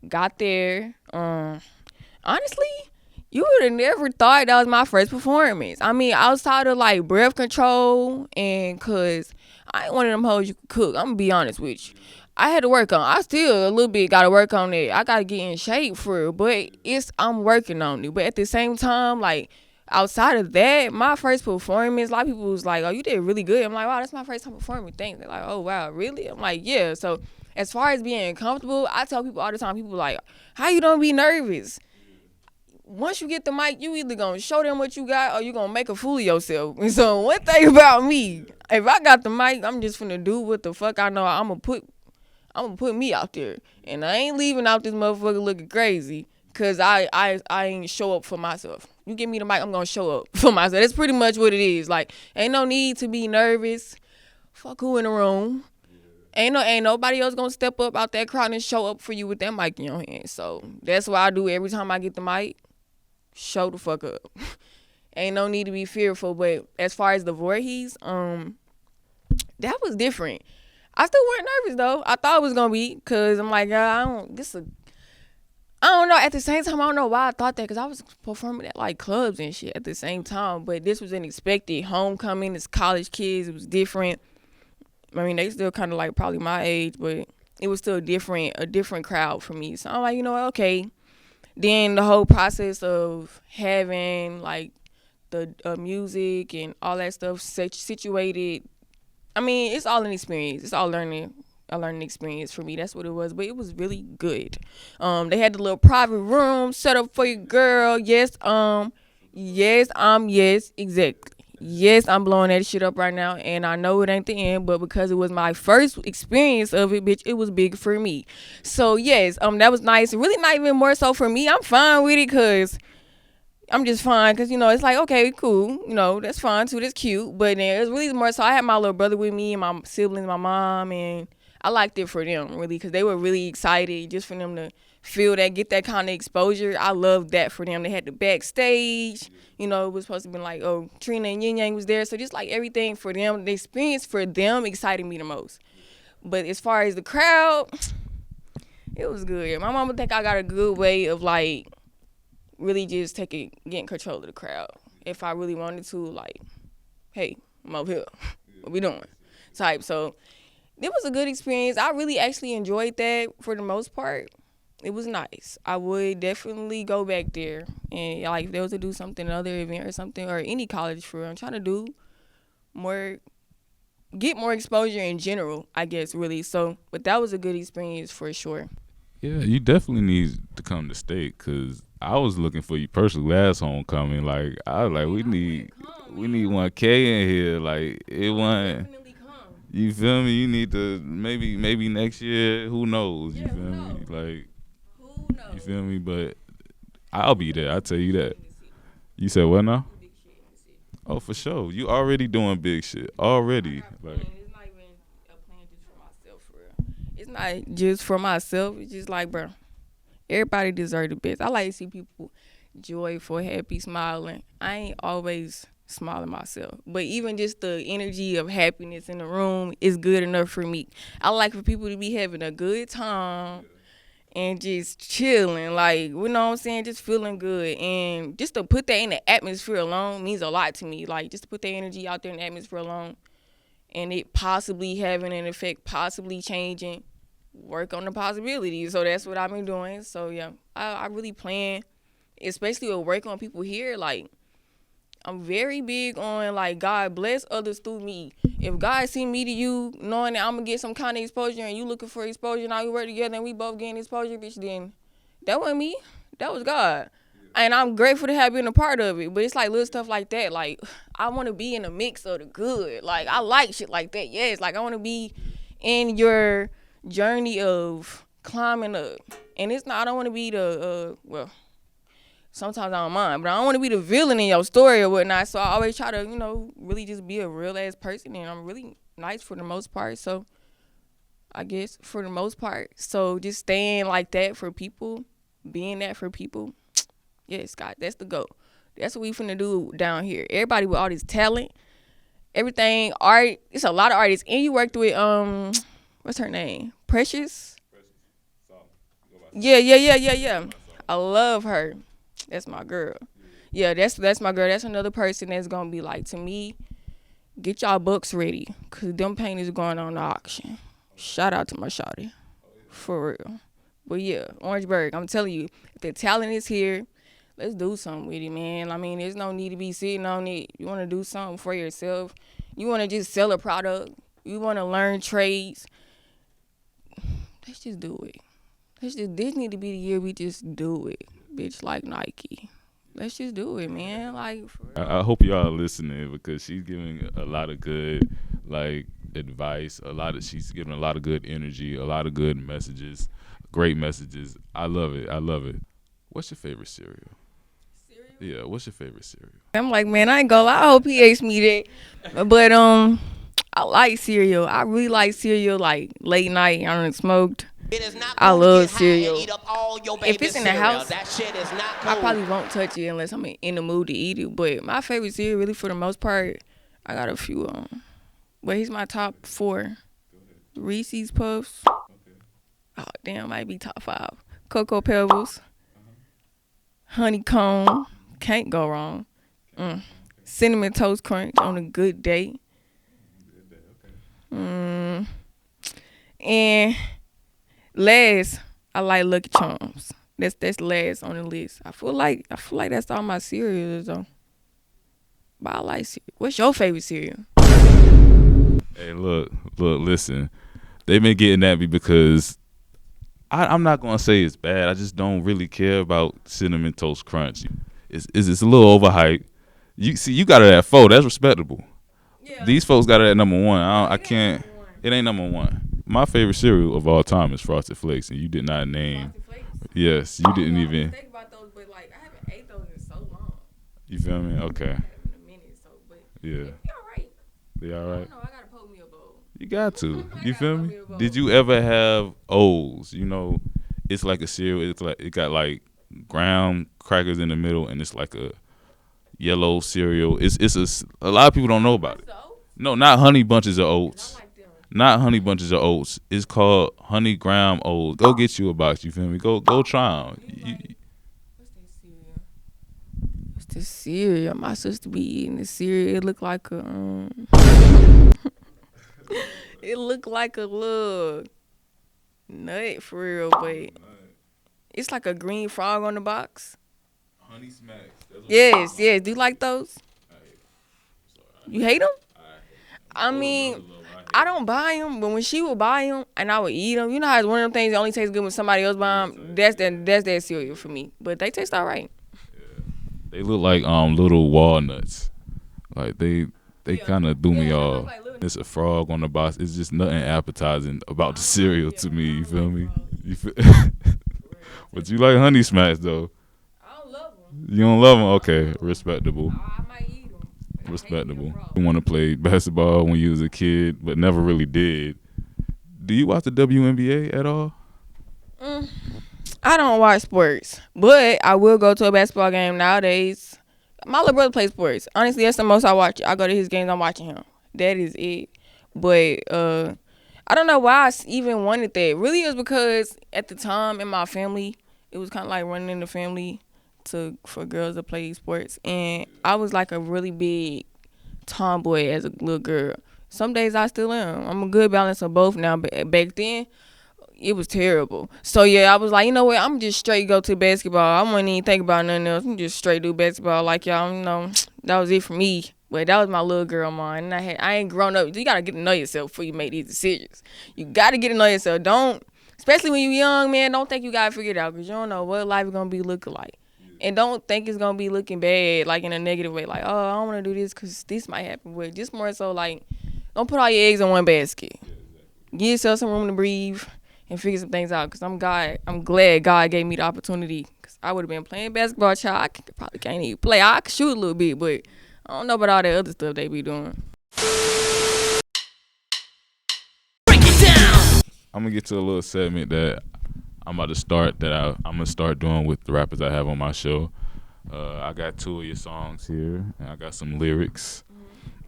Got there. Honestly, you would have never thought that was my first performance. I mean, outside of, like, breath control and because I ain't one of them hoes you could cook. I'm going to be honest with you. I had to work on. I still a little bit got to work on it. I got to get in shape for it, but I'm working on it. But at the same time, like, outside of that, my first performance, a lot of people was like, oh, you did really good. I'm like, wow, that's my first time performing. Thanks. They're like, oh, wow, really? I'm like, yeah. So as far as being comfortable, I tell people all the time, people like, how you don't be nervous? Once you get the mic, you either going to show them what you got or you going to make a fool of yourself. And so one thing about me, if I got the mic, I'm just finna do what the fuck I know I'm going to put me out there. And I ain't leaving out this motherfucker looking crazy because I ain't show up for myself. You give me the mic, I'm going to show up for myself. That's pretty much what it is. Like, ain't no need to be nervous. Fuck who in the room. Ain't nobody else going to step up out that crowd and show up for you with that mic in your hand. So that's what I do every time I get the mic. show the fuck up. Ain't no need to be fearful. But as far as the Voorhees, that was different. I still weren't nervous though. I thought it was gonna be, cause I'm like, I don't know. At the same time, I don't know why I thought that, cause I was performing at like clubs and shit at the same time. But this was unexpected. Homecoming, it's college kids. It was different. I mean, they still kind of like probably my age, but it was still a different crowd for me. So I'm like, you know what, okay. Then the whole process of having like the music and all that stuff situated. I mean, it's all an experience. It's all a learning experience for me. That's what it was. But it was really good. They had the little private room set up for your girl. Yes, exactly. Yes, I'm blowing that shit up right now, and I know it ain't the end, but because it was my first experience of it, bitch, it was big for me. So yes, that was nice. Really not even more so for me. I'm fine with it, cause I'm just fine, cause it's like, okay, cool, that's fine too, that's cute. But then it was really more so I had my little brother with me and my siblings, my mom, and I liked it for them really, cause they were really excited just for them to feel that, get that kind of exposure. I loved that for them. They had the backstage, it was supposed to be like, oh, Trina and Yin Yang was there, so just like everything for them, the experience for them excited me the most. But as far as the crowd, it was good. My mama think I got a good way of like really just getting control of the crowd. If I really wanted to, like, hey, I'm over here. What we doing? Type. So it was a good experience. I really actually enjoyed that for the most part. It was nice. I would definitely go back there. And like if there was to do something, another event or something, or any college for, I'm trying to do get more exposure in general, I guess, really. So, but that was a good experience for sure. Yeah, you definitely need to come to state, because I was looking for you personally last homecoming. Like, I was like, we need 1K in here. Like, it wasn't. You feel me? You need to maybe next year. Who knows? You feel me? Like, who knows? You feel me? But I'll be there. I'll tell you that. You said what now? Oh, for sure. You already doing big shit already. Like, it's not even a plan just for myself, for real. It's not just for myself. It's just like, bro, everybody deserves the best. I like to see people joyful, happy, smiling. I ain't always smiling myself, but even just the energy of happiness in the room is good enough for me. I like for people to be having a good time and just chilling, like, you know what I'm saying, just feeling good. And just to put that in the atmosphere alone means a lot to me. Like, just to put that energy out there in the atmosphere alone, and it possibly having an effect, possibly changing, work on the possibilities. So that's what I've been doing. So yeah, I really plan, especially with working on people here. Like, I'm very big on, like, God bless others through me. If God send me to you knowing that I'm going to get some kind of exposure and you looking for exposure and all we work together and we both getting exposure, bitch, then that wasn't me. That was God. And I'm grateful to have been a part of it. But it's like little stuff like that. Like, I want to be in the mix of the good. Like, I like shit like that. Yes, like, I want to be in your journey of climbing up. And it's not, I don't want to be the, sometimes I don't mind, but I don't want to be the villain in your story or whatnot. So I always try to, really just be a real ass person, and I'm really nice for the most part. So I guess for the most part, so just staying like that for people, being that for people. Yes, God, that's the goal. That's what we finna do down here. Everybody with all this talent, everything, art. It's a lot of artists, and you worked with what's her name? Precious. Yeah. I love her. That's my girl. Yeah, that's my girl. That's another person that's gonna be like, to me, get y'all books ready, cause them paintings going on the auction. Shout out to my shawty, for real. But yeah, Orangeburg, I'm telling you, if the talent is here, let's do something with it, man. I mean, there's no need to be sitting on it. You want to do something for yourself. You want to just sell a product. You want to learn trades. Let's just do it. This need to be the year we just do it, bitch, like Nike. Let's just do it, man. Like, I hope y'all are listening, because she's giving a lot of good, like, advice. She's giving a lot of good energy, a lot of good messages, great messages. I love it. What's your favorite cereal? Yeah, what's your favorite cereal? I'm like, man, I ain't gonna lie. I hope he asked me that. But I like cereal. I really like cereal, like late night. I done smoked I love cereal. If it's in the house, I probably won't touch it unless I'm in the mood to eat it. But my favorite cereal, really, for the most part, I got a few but he's my top 4. Reese's Puffs. Oh, damn, might be top 5. Cocoa Pebbles. Honeycomb. Can't go wrong. Cinnamon Toast Crunch on a good day. And last, I like Lucky Charms. That's last on the list. I feel like that's all my cereals though. But I like cereal. What's your favorite cereal? Hey, look, listen. They've been getting at me because I'm not gonna say it's bad. I just don't really care about Cinnamon Toast Crunch. It's a little overhyped. You got it at 4. That's respectable. Yeah. These folks got it at number 1. I can't. It ain't number 1. My favorite cereal of all time is Frosted Flakes, and you did not name. Yes, you didn't even. Think about those, but like I haven't ate those in so long. You feel me? Okay. In a minute, so but yeah. They all right. They all right. I gotta poke me a bowl. You got to. You feel me? Did you ever have O's? You know, it's like a cereal. It's like it got like graham crackers in the middle, and it's like a yellow cereal. It's a lot of people don't know about it. No, not Honey Bunches of Oats. Not Honey Bunches of Oats. It's called Honey Graham Oats. Go get you a box. You feel me? Go try them. What's this cereal? My sister be eating this cereal. It look like a it look like a little nut for real, but it's like a green frog on the box. Honey Smacks. Yes. Do you like those? You hate them? I mean, I don't buy them, but when she would buy them and I would eat them, you know how it's one of them things that only tastes good when somebody else buy them? That's that cereal for me. But they taste all right. Yeah. They look like little walnuts. Like they kind of threw me off. It's a frog on the box. It's just nothing appetizing about the cereal to me. You feel me? But you like Honey Smacks though. I don't love them. You don't love them? Okay, respectable. I might eat them. Respectable. You want to play basketball when you was a kid, but never really did. Do you watch the WNBA at all? I don't watch sports, but I will go to a basketball game nowadays. My little brother plays sports. Honestly, that's the most I watch. I go to his games. I'm watching him. That is it. But I don't know why I even wanted that. Really, it was because at the time in my family, it was kind of like running in the family for girls to play sports, and I was like a really big tomboy as a little girl. Some days I still am. I'm a good balance of both now, but back then it was terrible. So yeah, I was like, you know what, I'm just straight go to basketball. I wouldn't even think about nothing else. I'm just straight do basketball like y'all. You know, that was it for me. But that was my little girl mind, and I ain't grown up. You gotta get to know yourself before you make these decisions. You gotta get to know yourself. Don't, especially when you're young, man. Don't think you gotta figure it out because you don't know what life is gonna be looking like. And don't think it's going to be looking bad, like in a negative way. Like, oh, I don't want to do this because this might happen. But just more so like, don't put all your eggs in one basket. Give yourself some room to breathe and figure some things out. Because I'm glad God gave me the opportunity. Because I would have been playing basketball, child. I probably can't even play. I could shoot a little bit, but I don't know about all that other stuff they be doing. Break it down. I'm going to get to a little segment that I'm about to start I'm gonna start doing with the rappers I have on my show. I got 2 of your songs here, and I got some lyrics,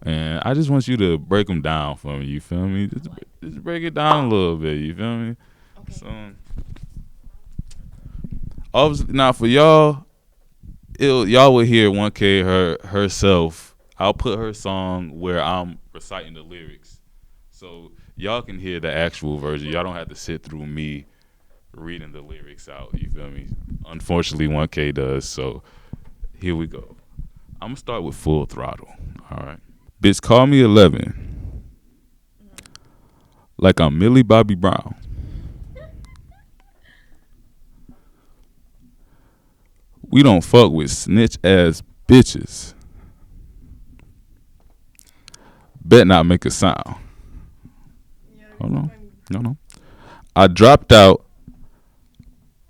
and I just want you to break them down for me. You feel me? Just break it down a little bit. You feel me? Okay. So, obviously, now for y'all, y'all will hear 1K herself. I'll put her song where I'm reciting the lyrics, so y'all can hear the actual version. Y'all don't have to sit through me reading the lyrics out, you feel me? Unfortunately, 1K does, so here we go. I'm gonna start with Full Throttle, all right? Bitch, call me 11, like I'm Millie Bobby Brown. We don't fuck with snitch-ass bitches. Bet not make a sound. Hold on, no. I dropped out,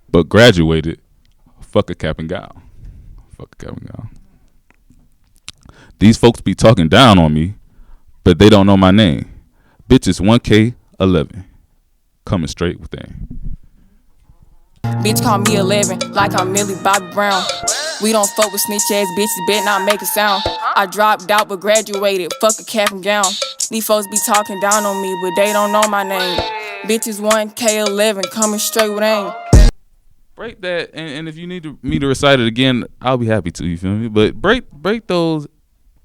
but graduated. Fuck a cap and gown. These folks be talking down on me, but they don't know my name. Bitch is 1K11. coming straight within. Bitch call me 11, like I'm Millie Bobby Brown. We don't fuck with snitch ass bitches, better not make a sound. I dropped out but graduated, fuck a cap and gown. These folks be talking down on me, but they don't know my name. Bitches 1K11, coming straight with aim. Break that, and if you need me to recite it again, I'll be happy to. You feel me? But break those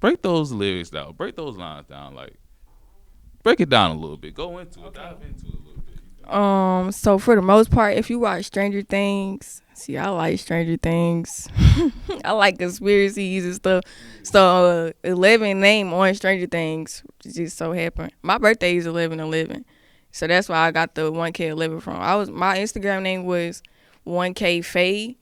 lyrics down, break those lines down, like break it down a little bit. Go into it, dive into it a little bit. So for the most part, if you watch Stranger Things, see, I like Stranger Things. I like conspiracies and stuff. So 11 name on Stranger Things just so happened. My birthday is 11/11, so that's why I got the 1K11 from. My Instagram name was 1K Faye,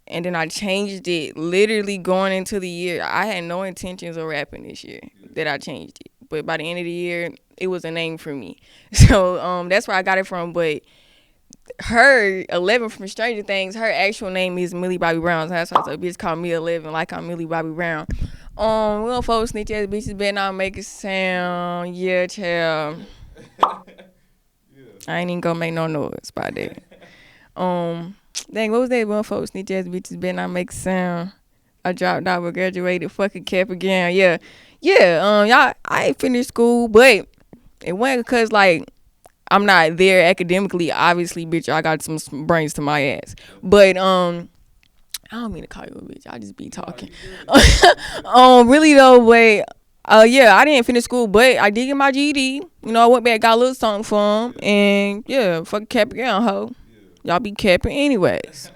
and then I changed it literally going into the year. I had no intentions of rapping this year that I changed it, but by the end of the year, it was a name for me. So that's where I got it from. But her 11 from Stranger Things, her actual name is Millie Bobby Brown. So that's why I said, bitch call me 11 like I'm Millie Bobby Brown. We don't folks snitch ass bitches better not make it sound. Yeah, child. I ain't even gonna make no noise by that. Dang, what was that? One folks snitch ass bitches better not make a sound. I dropped out but graduated, fucking cap again. Yeah. Y'all, I ain't finished school, but it wasn't because like I'm not there academically. Obviously, bitch, I got some brains to my ass. But I don't mean to call you a bitch. I just be talking. Really though, but yeah, I didn't finish school, but I did get my GED. You know, I went back, got a little something for him, and yeah, fucking cap again, ho. Y'all be capping anyways.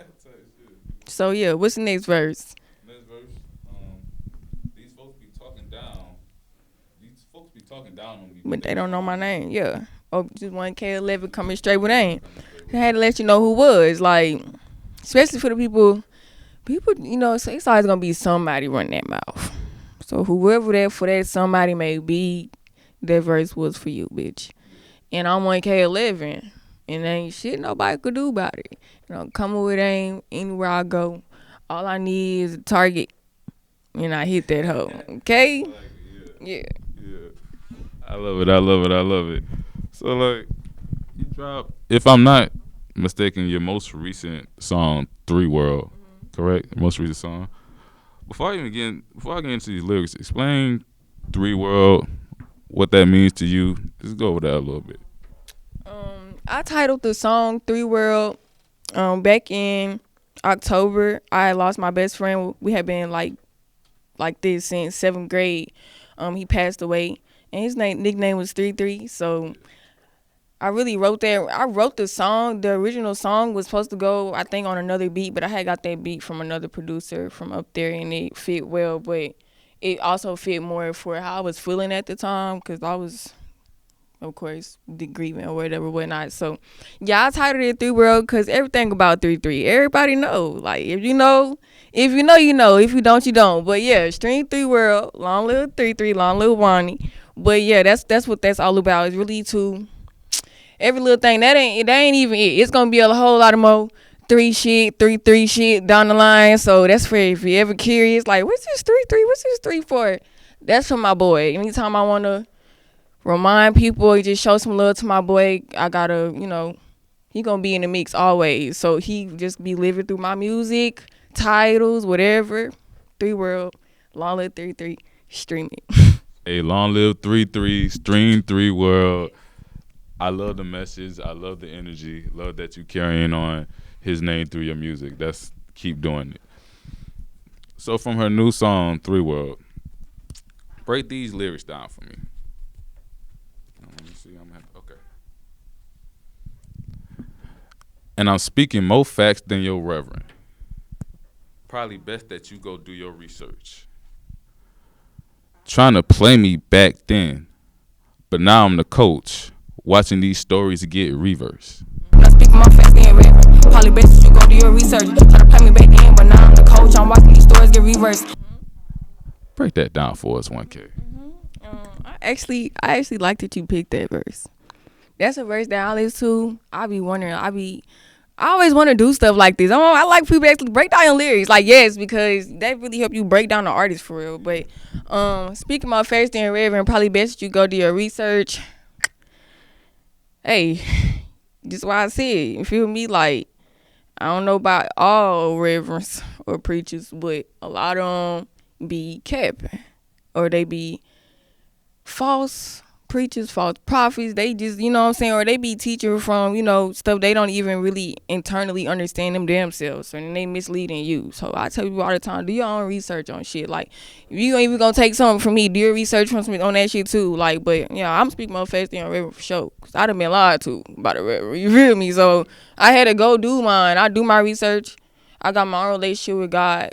So yeah, what's the next verse? Next verse, these folks be talking down on me, But they don't know my name. Yeah. Oh, just 1K11 coming straight with aim. I had to let you know who was, like, especially for the people, you know, it's always gonna be somebody running that mouth. So whoever that for that somebody may be, that verse was for you, bitch. And I'm 1K11. And ain't shit nobody could do about it. You know, coming with aim anywhere I go. All I need is a target, and I hit that hoe. Okay? Yeah. I love it. So like, you drop. If I'm not mistaken, your most recent song, 3 World, correct? Your most recent song. Before I get into these lyrics, explain 3 World, what that means to you. Just go over that a little bit. I titled the song 3 World back in October. I lost my best friend. We had been like this since 7th grade. He passed away, and his nickname was 33. So I really wrote that. I wrote the song. The original song was supposed to go, I think, on another beat, but I had got that beat from another producer from up there, and it fit well. But it also fit more for how I was feeling at the time, because I was, of course, the grieving or whatnot. So yeah, I titled it 3 World because everything about 3-3. Everybody know. Like, if you know, you know. If you don't, you don't. But yeah, stream 3 World, long live 3-3, long live Wani. But yeah, that's what that's all about. It's really to every little thing. That ain't even it. It's gonna be a whole lot of more 3 shit down the line. So that's for if you're ever curious, like, what's this 3-3? What's this 3 for? That's for my boy. Anytime I wanna remind people, just show some love to my boy, I gotta, you know, he gonna be in the mix always. So he just be living through my music, titles, whatever. 3 World, long live 3-3, stream it. Hey, long live 3-3, stream 3 World. I love the message. I love the energy. Love that you carrying on his name through your music. Keep doing it. So from her new song, 3 World, break these lyrics down for me. Let me see. Okay. And I'm speaking more facts than your reverend. Probably best that you go do your research. Trying to play me back then, but now I'm the coach. Watching these stories get reversed. I'm speaking more facts than reverend. Probably best that you go do your research. Try to play me back then, but now I'm the coach. I'm watching these stories get reversed. Break that down for us, 1K. I actually like that you picked that verse. That's a verse that I listen to. I be wondering. I always want to do stuff like this. I like people actually break down your lyrics. Like, yes, because that really help you break down the artist for real. But speaking about facts and reverend, probably best that you go do your research. hey, just why I said, you feel me? Like, I don't know about all reverends or preachers, but a lot of them be capping, or they be false preachers, false prophets. They just, you know what I'm saying, or they be teaching from, stuff they don't even really internally understand them themselves, and they misleading you. So I tell people all the time, do your own research on shit. Like, if you ain't even gonna take something from me, do your research on that shit too. Like, but yeah, I'm speaking my face on Reverend for sure, cause I done been lied to by the Reverend. You feel me? So I had to go do mine. I do my research. I got my own relationship with God.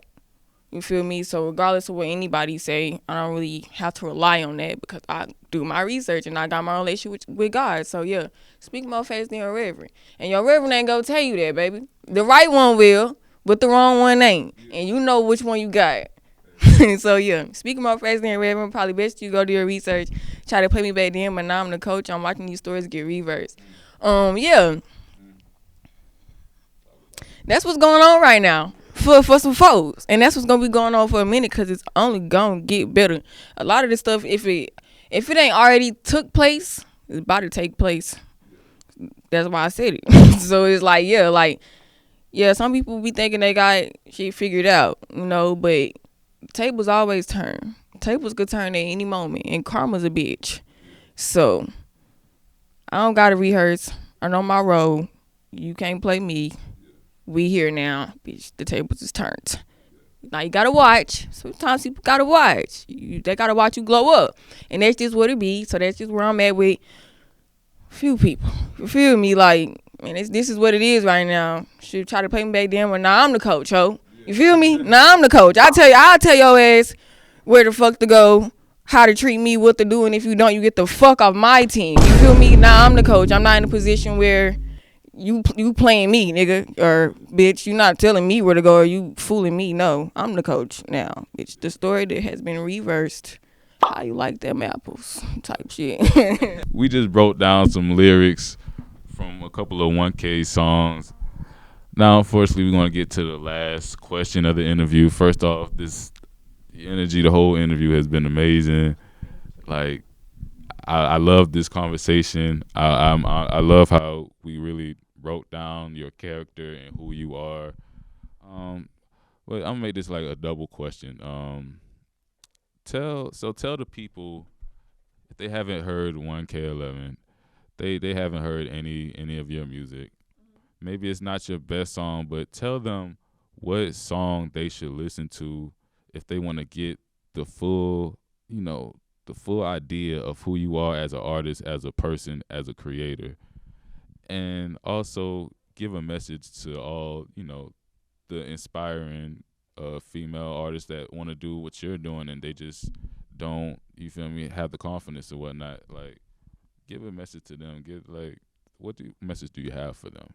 You feel me? So regardless of what anybody say, I don't really have to rely on that because I do my research and I got my relationship with God. So yeah, speak more faith than your reverend. And your reverend ain't gonna tell you that, baby. The right one will, but the wrong one ain't. And you know which one you got. So yeah, speaking more faith than your reverend, probably best you go do your research. Try to play me back then, but now I'm the coach. I'm watching these stories get reversed. Yeah. That's what's going on right now for some folks, and that's what's gonna be going on for a minute because it's only gonna get better. A lot of this stuff, if it ain't already took place, it's about to take place. That's why I said it. So it's like yeah, some people be thinking they got shit figured out, but tables always turn. Tables could turn at any moment, and karma's a bitch. So I don't gotta rehearse. I know my role. You can't play me. We here now, bitch. The tables is turned. Now you gotta watch. Sometimes people gotta watch. They gotta watch you glow up, and that's just what it be. So that's just where I'm at with few people. You feel me? Like, man, this is what it is right now. Should try to play me back then, but now I'm the coach, ho. You feel me? Now I'm the coach. I'll tell your ass where the fuck to go, how to treat me, what to do, and if you don't, you get the fuck off my team. You feel me? Now I'm the coach. I'm not in a position where you playing me, nigga, or bitch, you not telling me where to go, or you fooling me. No, I'm the coach now, bitch. The story that has been reversed. How you like them apples type shit. We just broke down some lyrics from a couple of 1K songs. Now, unfortunately, we're going to get to the last question of the interview. First off, the energy, the whole interview has been amazing. Like, I love this conversation. I love how we really wrote down your character and who you are. But I'm gonna make this like a double question. Tell the people, if they haven't heard 1K11, they haven't heard any of your music. Maybe it's not your best song, but tell them what song they should listen to if they want to get the full, the full idea of who you are as an artist, as a person, as a creator. And also give a message to all, the inspiring female artists that want to do what you're doing and they just don't, you feel me, have the confidence or whatnot. Like, give a message to them. What message do you have for them?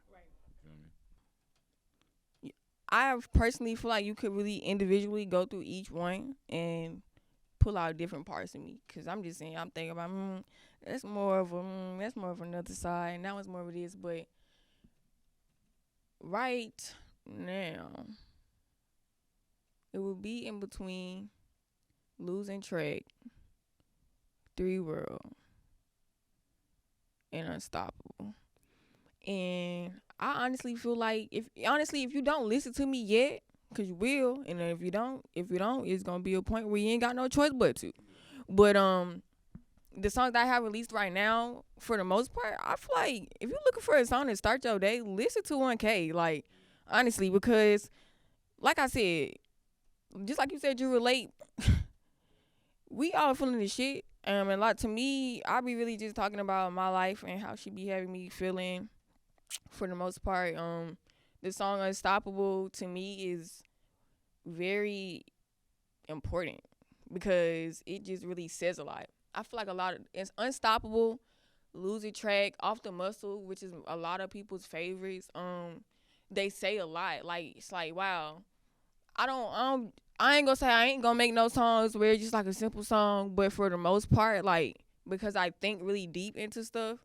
I personally feel like you could really individually go through each one and pull out different parts of me. Cause I'm just saying, I'm thinking about that's more of another side, and that was more of this. But right now, it would be in between Losing Track, 3 World, and Unstoppable. And I honestly feel like if you don't listen to me yet, cause you will, and if you don't, it's gonna be a point where you ain't got no choice but to. But the songs that I have released right now, for the most part, I feel like if you're looking for a song to start your day, listen to 1K. Like, honestly, because like I said, just like you said, you relate. We all feeling this shit. And like, to me, I be really just talking about my life and how she be having me feeling. For the most part, the song Unstoppable to me is very important because it just really says a lot. I feel like it's Unstoppable, Losing Track, Off the Muscle, which is a lot of people's favorites. They say a lot. Like, it's like, wow, I ain't gonna say I ain't gonna make no songs where it's just like a simple song, but for the most part, like, because I think really deep into stuff,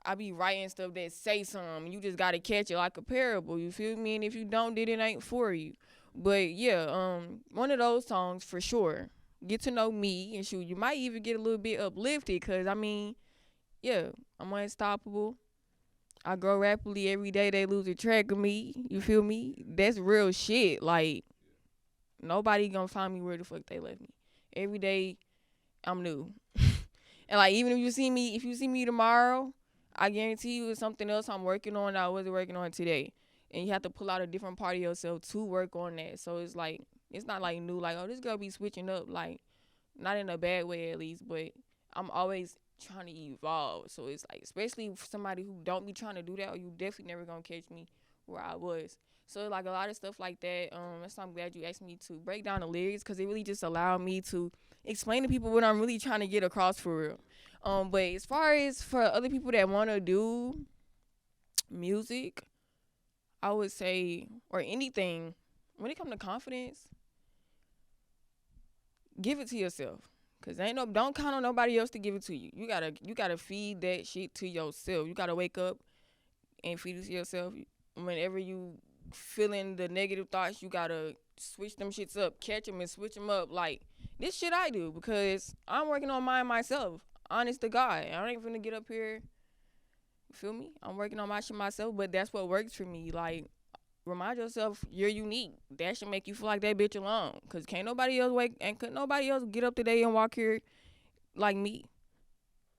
I be writing stuff that say something. You just gotta catch it like a parable. You feel me? And if you don't, then it ain't for you. But yeah, one of those songs for sure. Get to know me and shoot. You might even get a little bit uplifted, cause I mean, yeah, I'm unstoppable. I grow rapidly every day. They lose a track of me. You feel me? That's real shit. Like, nobody gonna find me where the fuck they left me. Every day, I'm new. And like, even if you see me tomorrow, I guarantee you it's something else I'm working on that I wasn't working on today. And you have to pull out a different part of yourself to work on that. So it's like, it's not like new, like, oh, this girl be switching up. Like, not in a bad way at least, but I'm always trying to evolve. So it's like, especially for somebody who don't be trying to do that, or you definitely never gonna catch me where I was. So like a lot of stuff like that. That's why I'm glad you asked me to break down the lyrics, because it really just allowed me to explain to people what I'm really trying to get across for real. But as far as for other people that want to do music, I would say, or anything, when it comes to confidence, give it to yourself. Cause don't count on nobody else to give it to you. You gotta feed that shit to yourself. You gotta wake up and feed it to yourself. Whenever you feeling the negative thoughts, you gotta switch them shits up, catch them and switch them up. Like, this shit I do, because I'm working on mine myself. Honest to God, I ain't finna get up here. You feel me? I'm working on my shit myself, but that's what works for me. Like, remind yourself you're unique. That should make you feel like that bitch alone. Cause can't nobody else couldn't nobody else get up today and walk here like me.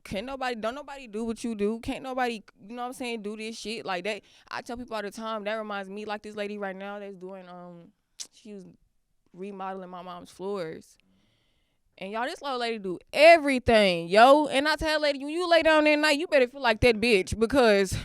Don't nobody do what you do. Can't nobody, you know what I'm saying, do this shit like that. I tell people all the time, that reminds me, like this lady right now that's doing, she was remodeling my mom's floors. And y'all, this little lady do everything, yo. And I tell lady, when you lay down there at night, you better feel like that bitch, because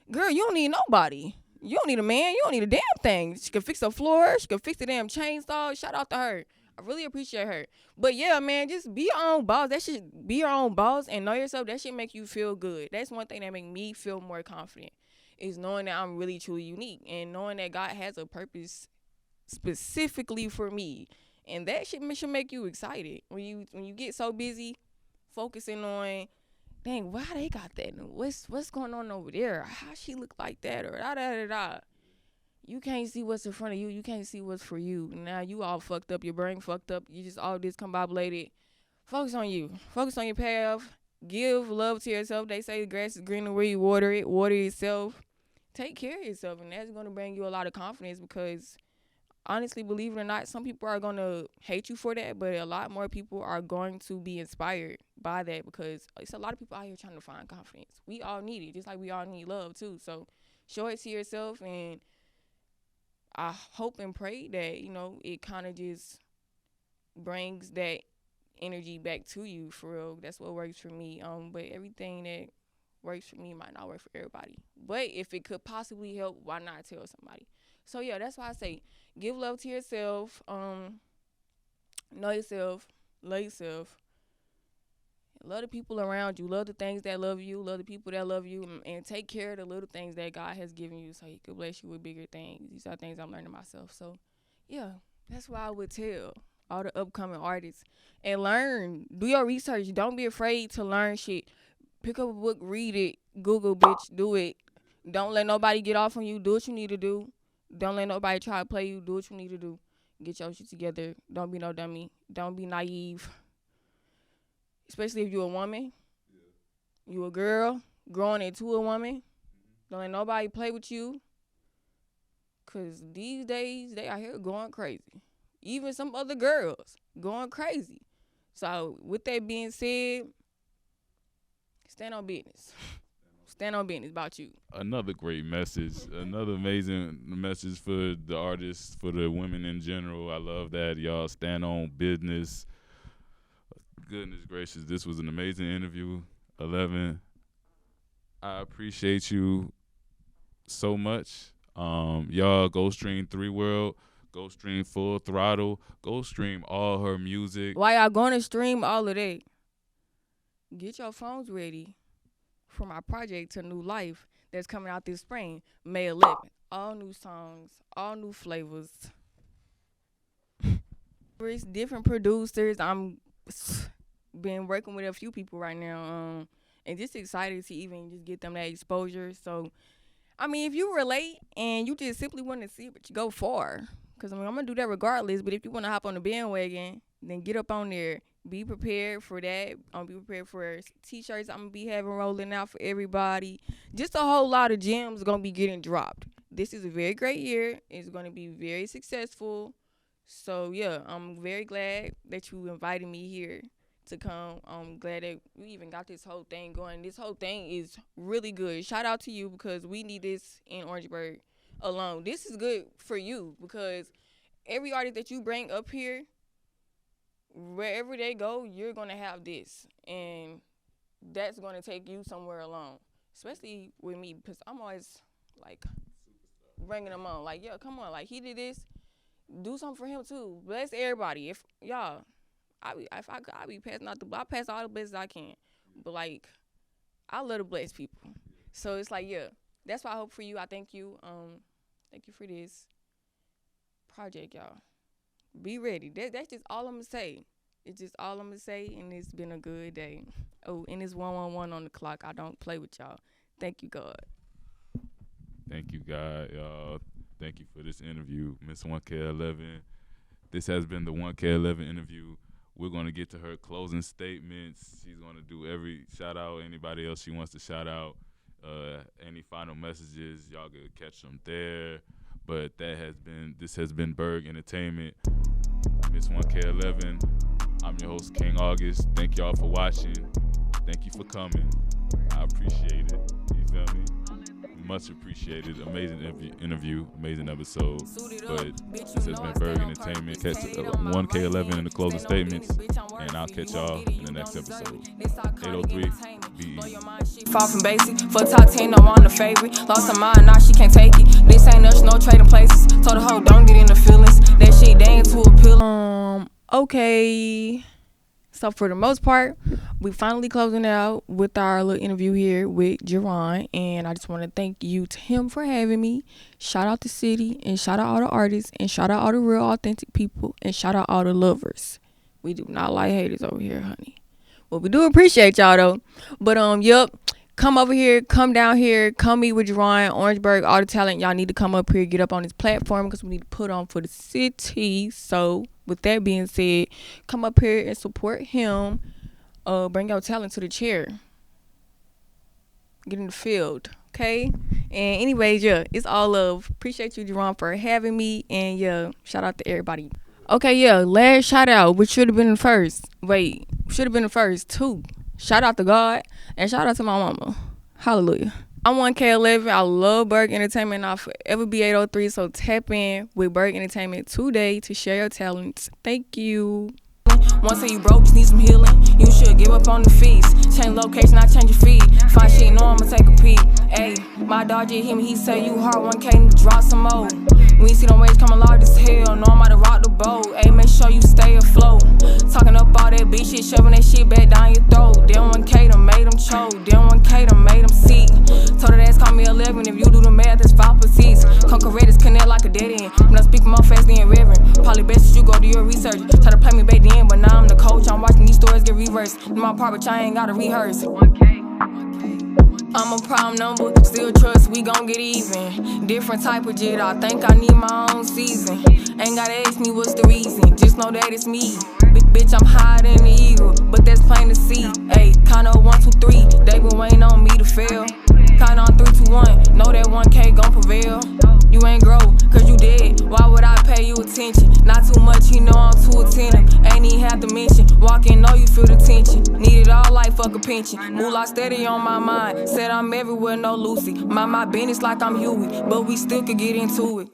girl, you don't need nobody. You don't need a man. You don't need a damn thing. She can fix the floor. She can fix the damn chainsaw. Shout out to her. I really appreciate her. But yeah, man, just be your own boss. That shit, be your own boss and know yourself. That shit make you feel good. That's one thing that make me feel more confident, is knowing that I'm really truly unique, and knowing that God has a purpose specifically for me. And that shit should make you excited. When you get so busy focusing on, dang, why they got that? What's going on over there? How she look like that? Or da. You can't see what's in front of you. You can't see what's for you. Now you all fucked up. Your brain fucked up. You just all discombobulated. Focus on you. Focus on your path. Give love to yourself. They say the grass is greener where you water it. Water yourself. Take care of yourself. And that's going to bring you a lot of confidence, because honestly, believe it or not, some people are going to hate you for that, but a lot more people are going to be inspired by that, because it's a lot of people out here trying to find confidence. We all need it, just like we all need love too. So show it to yourself, and I hope and pray that, it kind of just brings that energy back to you for real. That's what works for me. But everything that works for me might not work for everybody. But if it could possibly help, why not tell somebody? So yeah, that's why I say give love to yourself. Know yourself, love yourself, love the people around you, love the things that love you, love the people that love you, and take care of the little things that God has given you, so He could bless you with bigger things. These are things I'm learning myself. So yeah, that's why I would tell all the upcoming artists, and learn. Do your research. Don't be afraid to learn shit. Pick up a book, read it, Google, bitch, do it. Don't let nobody get off on you. Do what you need to do. Don't let nobody try to play you. Do what you need to do. Get your shit together. Don't be no dummy. Don't be naive. Especially if you're a woman. Yeah. You a girl growing into a woman. Don't let nobody play with you. Because these days, they out here going crazy. Even some other girls going crazy. So with that being said, stand on business. Stand on business about you. Another great message. Another amazing message for the artists, for the women in general. I love that. Y'all stand on business. Goodness gracious, this was an amazing interview. 11. I appreciate you so much. Y'all go stream 3 World. Go stream Full Throttle. Go stream all her music. While y'all going to stream all of that, get your phones ready for my project To New Life that's coming out this spring, May 11th. All new songs, all new flavors. It's different producers. I'm been working with a few people right now, and just excited to even just get them that exposure. So, I mean, if you relate and you just simply want to see it, but you go far. Because, I'm going to do that regardless. But if you want to hop on the bandwagon, then get up on there, be prepared for that. Be prepared for t-shirts I'm gonna be having rolling out for everybody. Just a whole lot of gems gonna be getting dropped. This is a very great year. It's gonna be very successful. So yeah, I'm very glad that you invited me here to come. I'm glad that we even got this whole thing going. This whole thing is really good. Shout out to you because we need this in Orangeburg alone. This is good for you because every artist that you bring up here, wherever they go, you're going to have this. And that's going to take you somewhere along, especially with me because I'm always, like, bringing them on. Like, yo, come on. Like, he did this. Do something for him, too. Bless everybody. If y'all, I be passing out I pass all the blessings I can. But, like, I love to bless people. So it's like, yeah, that's what I hope for you. I thank you. Thank you for this project, y'all. Be ready. That's just all I'm going to say. It's just all I'm going to say, and it's been a good day. Oh, and it's 111 on the clock. I don't play with y'all. Thank you, God. Thank you, God. Thank you for this interview, Miss 1K11. This has been the 1K11 interview. We're going to get to her closing statements. She's going to do every shout-out, anybody else she wants to shout out. Any final messages, y'all can catch them there. But this has been Burg Entertainment. Miss 1K11. I'm your host, King August. Thank y'all for watching. Thank you for coming. I appreciate it. You feel me? Much appreciated. Amazing interview, amazing episode. But this has been Burg Entertainment. Catch 1K11 in the closing statements, and I'll catch y'all in the next episode. 803 BE. Far from basic, for top 10, no on the favorite. Lost her mind, now she can't take it. This ain't us, no trading places. Told the hoe, don't get in the feelings. That shit, they ain't too appealing. Okay. So for the most part, we finally closing it out with our little interview here with Jerron. And I just want to thank you to him for having me. Shout out the city, and shout out all the artists, and shout out all the real authentic people, and shout out all the lovers. We do not like haters over here, honey. Well, we do appreciate y'all though. But yep. Come over here, come down here, come meet with Jerron, Orangeburg, all the talent. Y'all need to come up here, get up on this platform because we need to put on for the city. So with that being said, come up here and support him. Bring your talent to the chair. Get in the field, okay? And anyways, yeah, it's all love. Appreciate you, Jerron, for having me. And yeah, shout out to everybody. Okay, yeah, last shout out, which should have been the first. Wait, should have been the first too. Shout out to God and shout out to my mama. Hallelujah. I'm 1K11. I love Burg Entertainment. I'll forever be 803. So tap in with Burg Entertainment today to share your talents. Thank you. Once you broke, just need some healing. You should give up on the fees. Change location, I change your feed. Find shit, know I'ma take a peek. Ayy, my dog just hit me, he say you hard 1K, need to drop some more. When you see them waves coming large as hell, know I'm about to rock the boat. Ayy, make sure you stay afloat. Talking up all that bitch shit, shoving that shit back down your throat. Then 1K done made them choke. Then 1K done made them see. Told her ass call me 11, if you do the math, it's 5 per seats. Come correct, connect like a dead end. When I speak more fast than Reverend. Probably best that you go do your research. Try to play me back then, but now I'm the coach. I'm watching these stories get reversed. In my part, but I ain't gotta rehearse. 1K. I'm a prime number, still trust we gon' get even. Different type of jit, I think I need my own season. Ain't gotta ask me what's the reason, just know that it's me. Bitch, I'm higher than the eagle, but that's plain to see. Ayy, count up 1, 2, 3, they been waiting on me to fail. Count on 3, 2, 1, know that 1K gon' prevail. You ain't grow, cause you dead, why would I pay you attention? Not too much, you know I'm too attentive. Ain't even have to mention, walk in, know you feel the tension. Need it all like fuck a pension. Moolah steady on my mind, said I'm everywhere, no Lucy. My business like I'm Huey, but we still could get into it.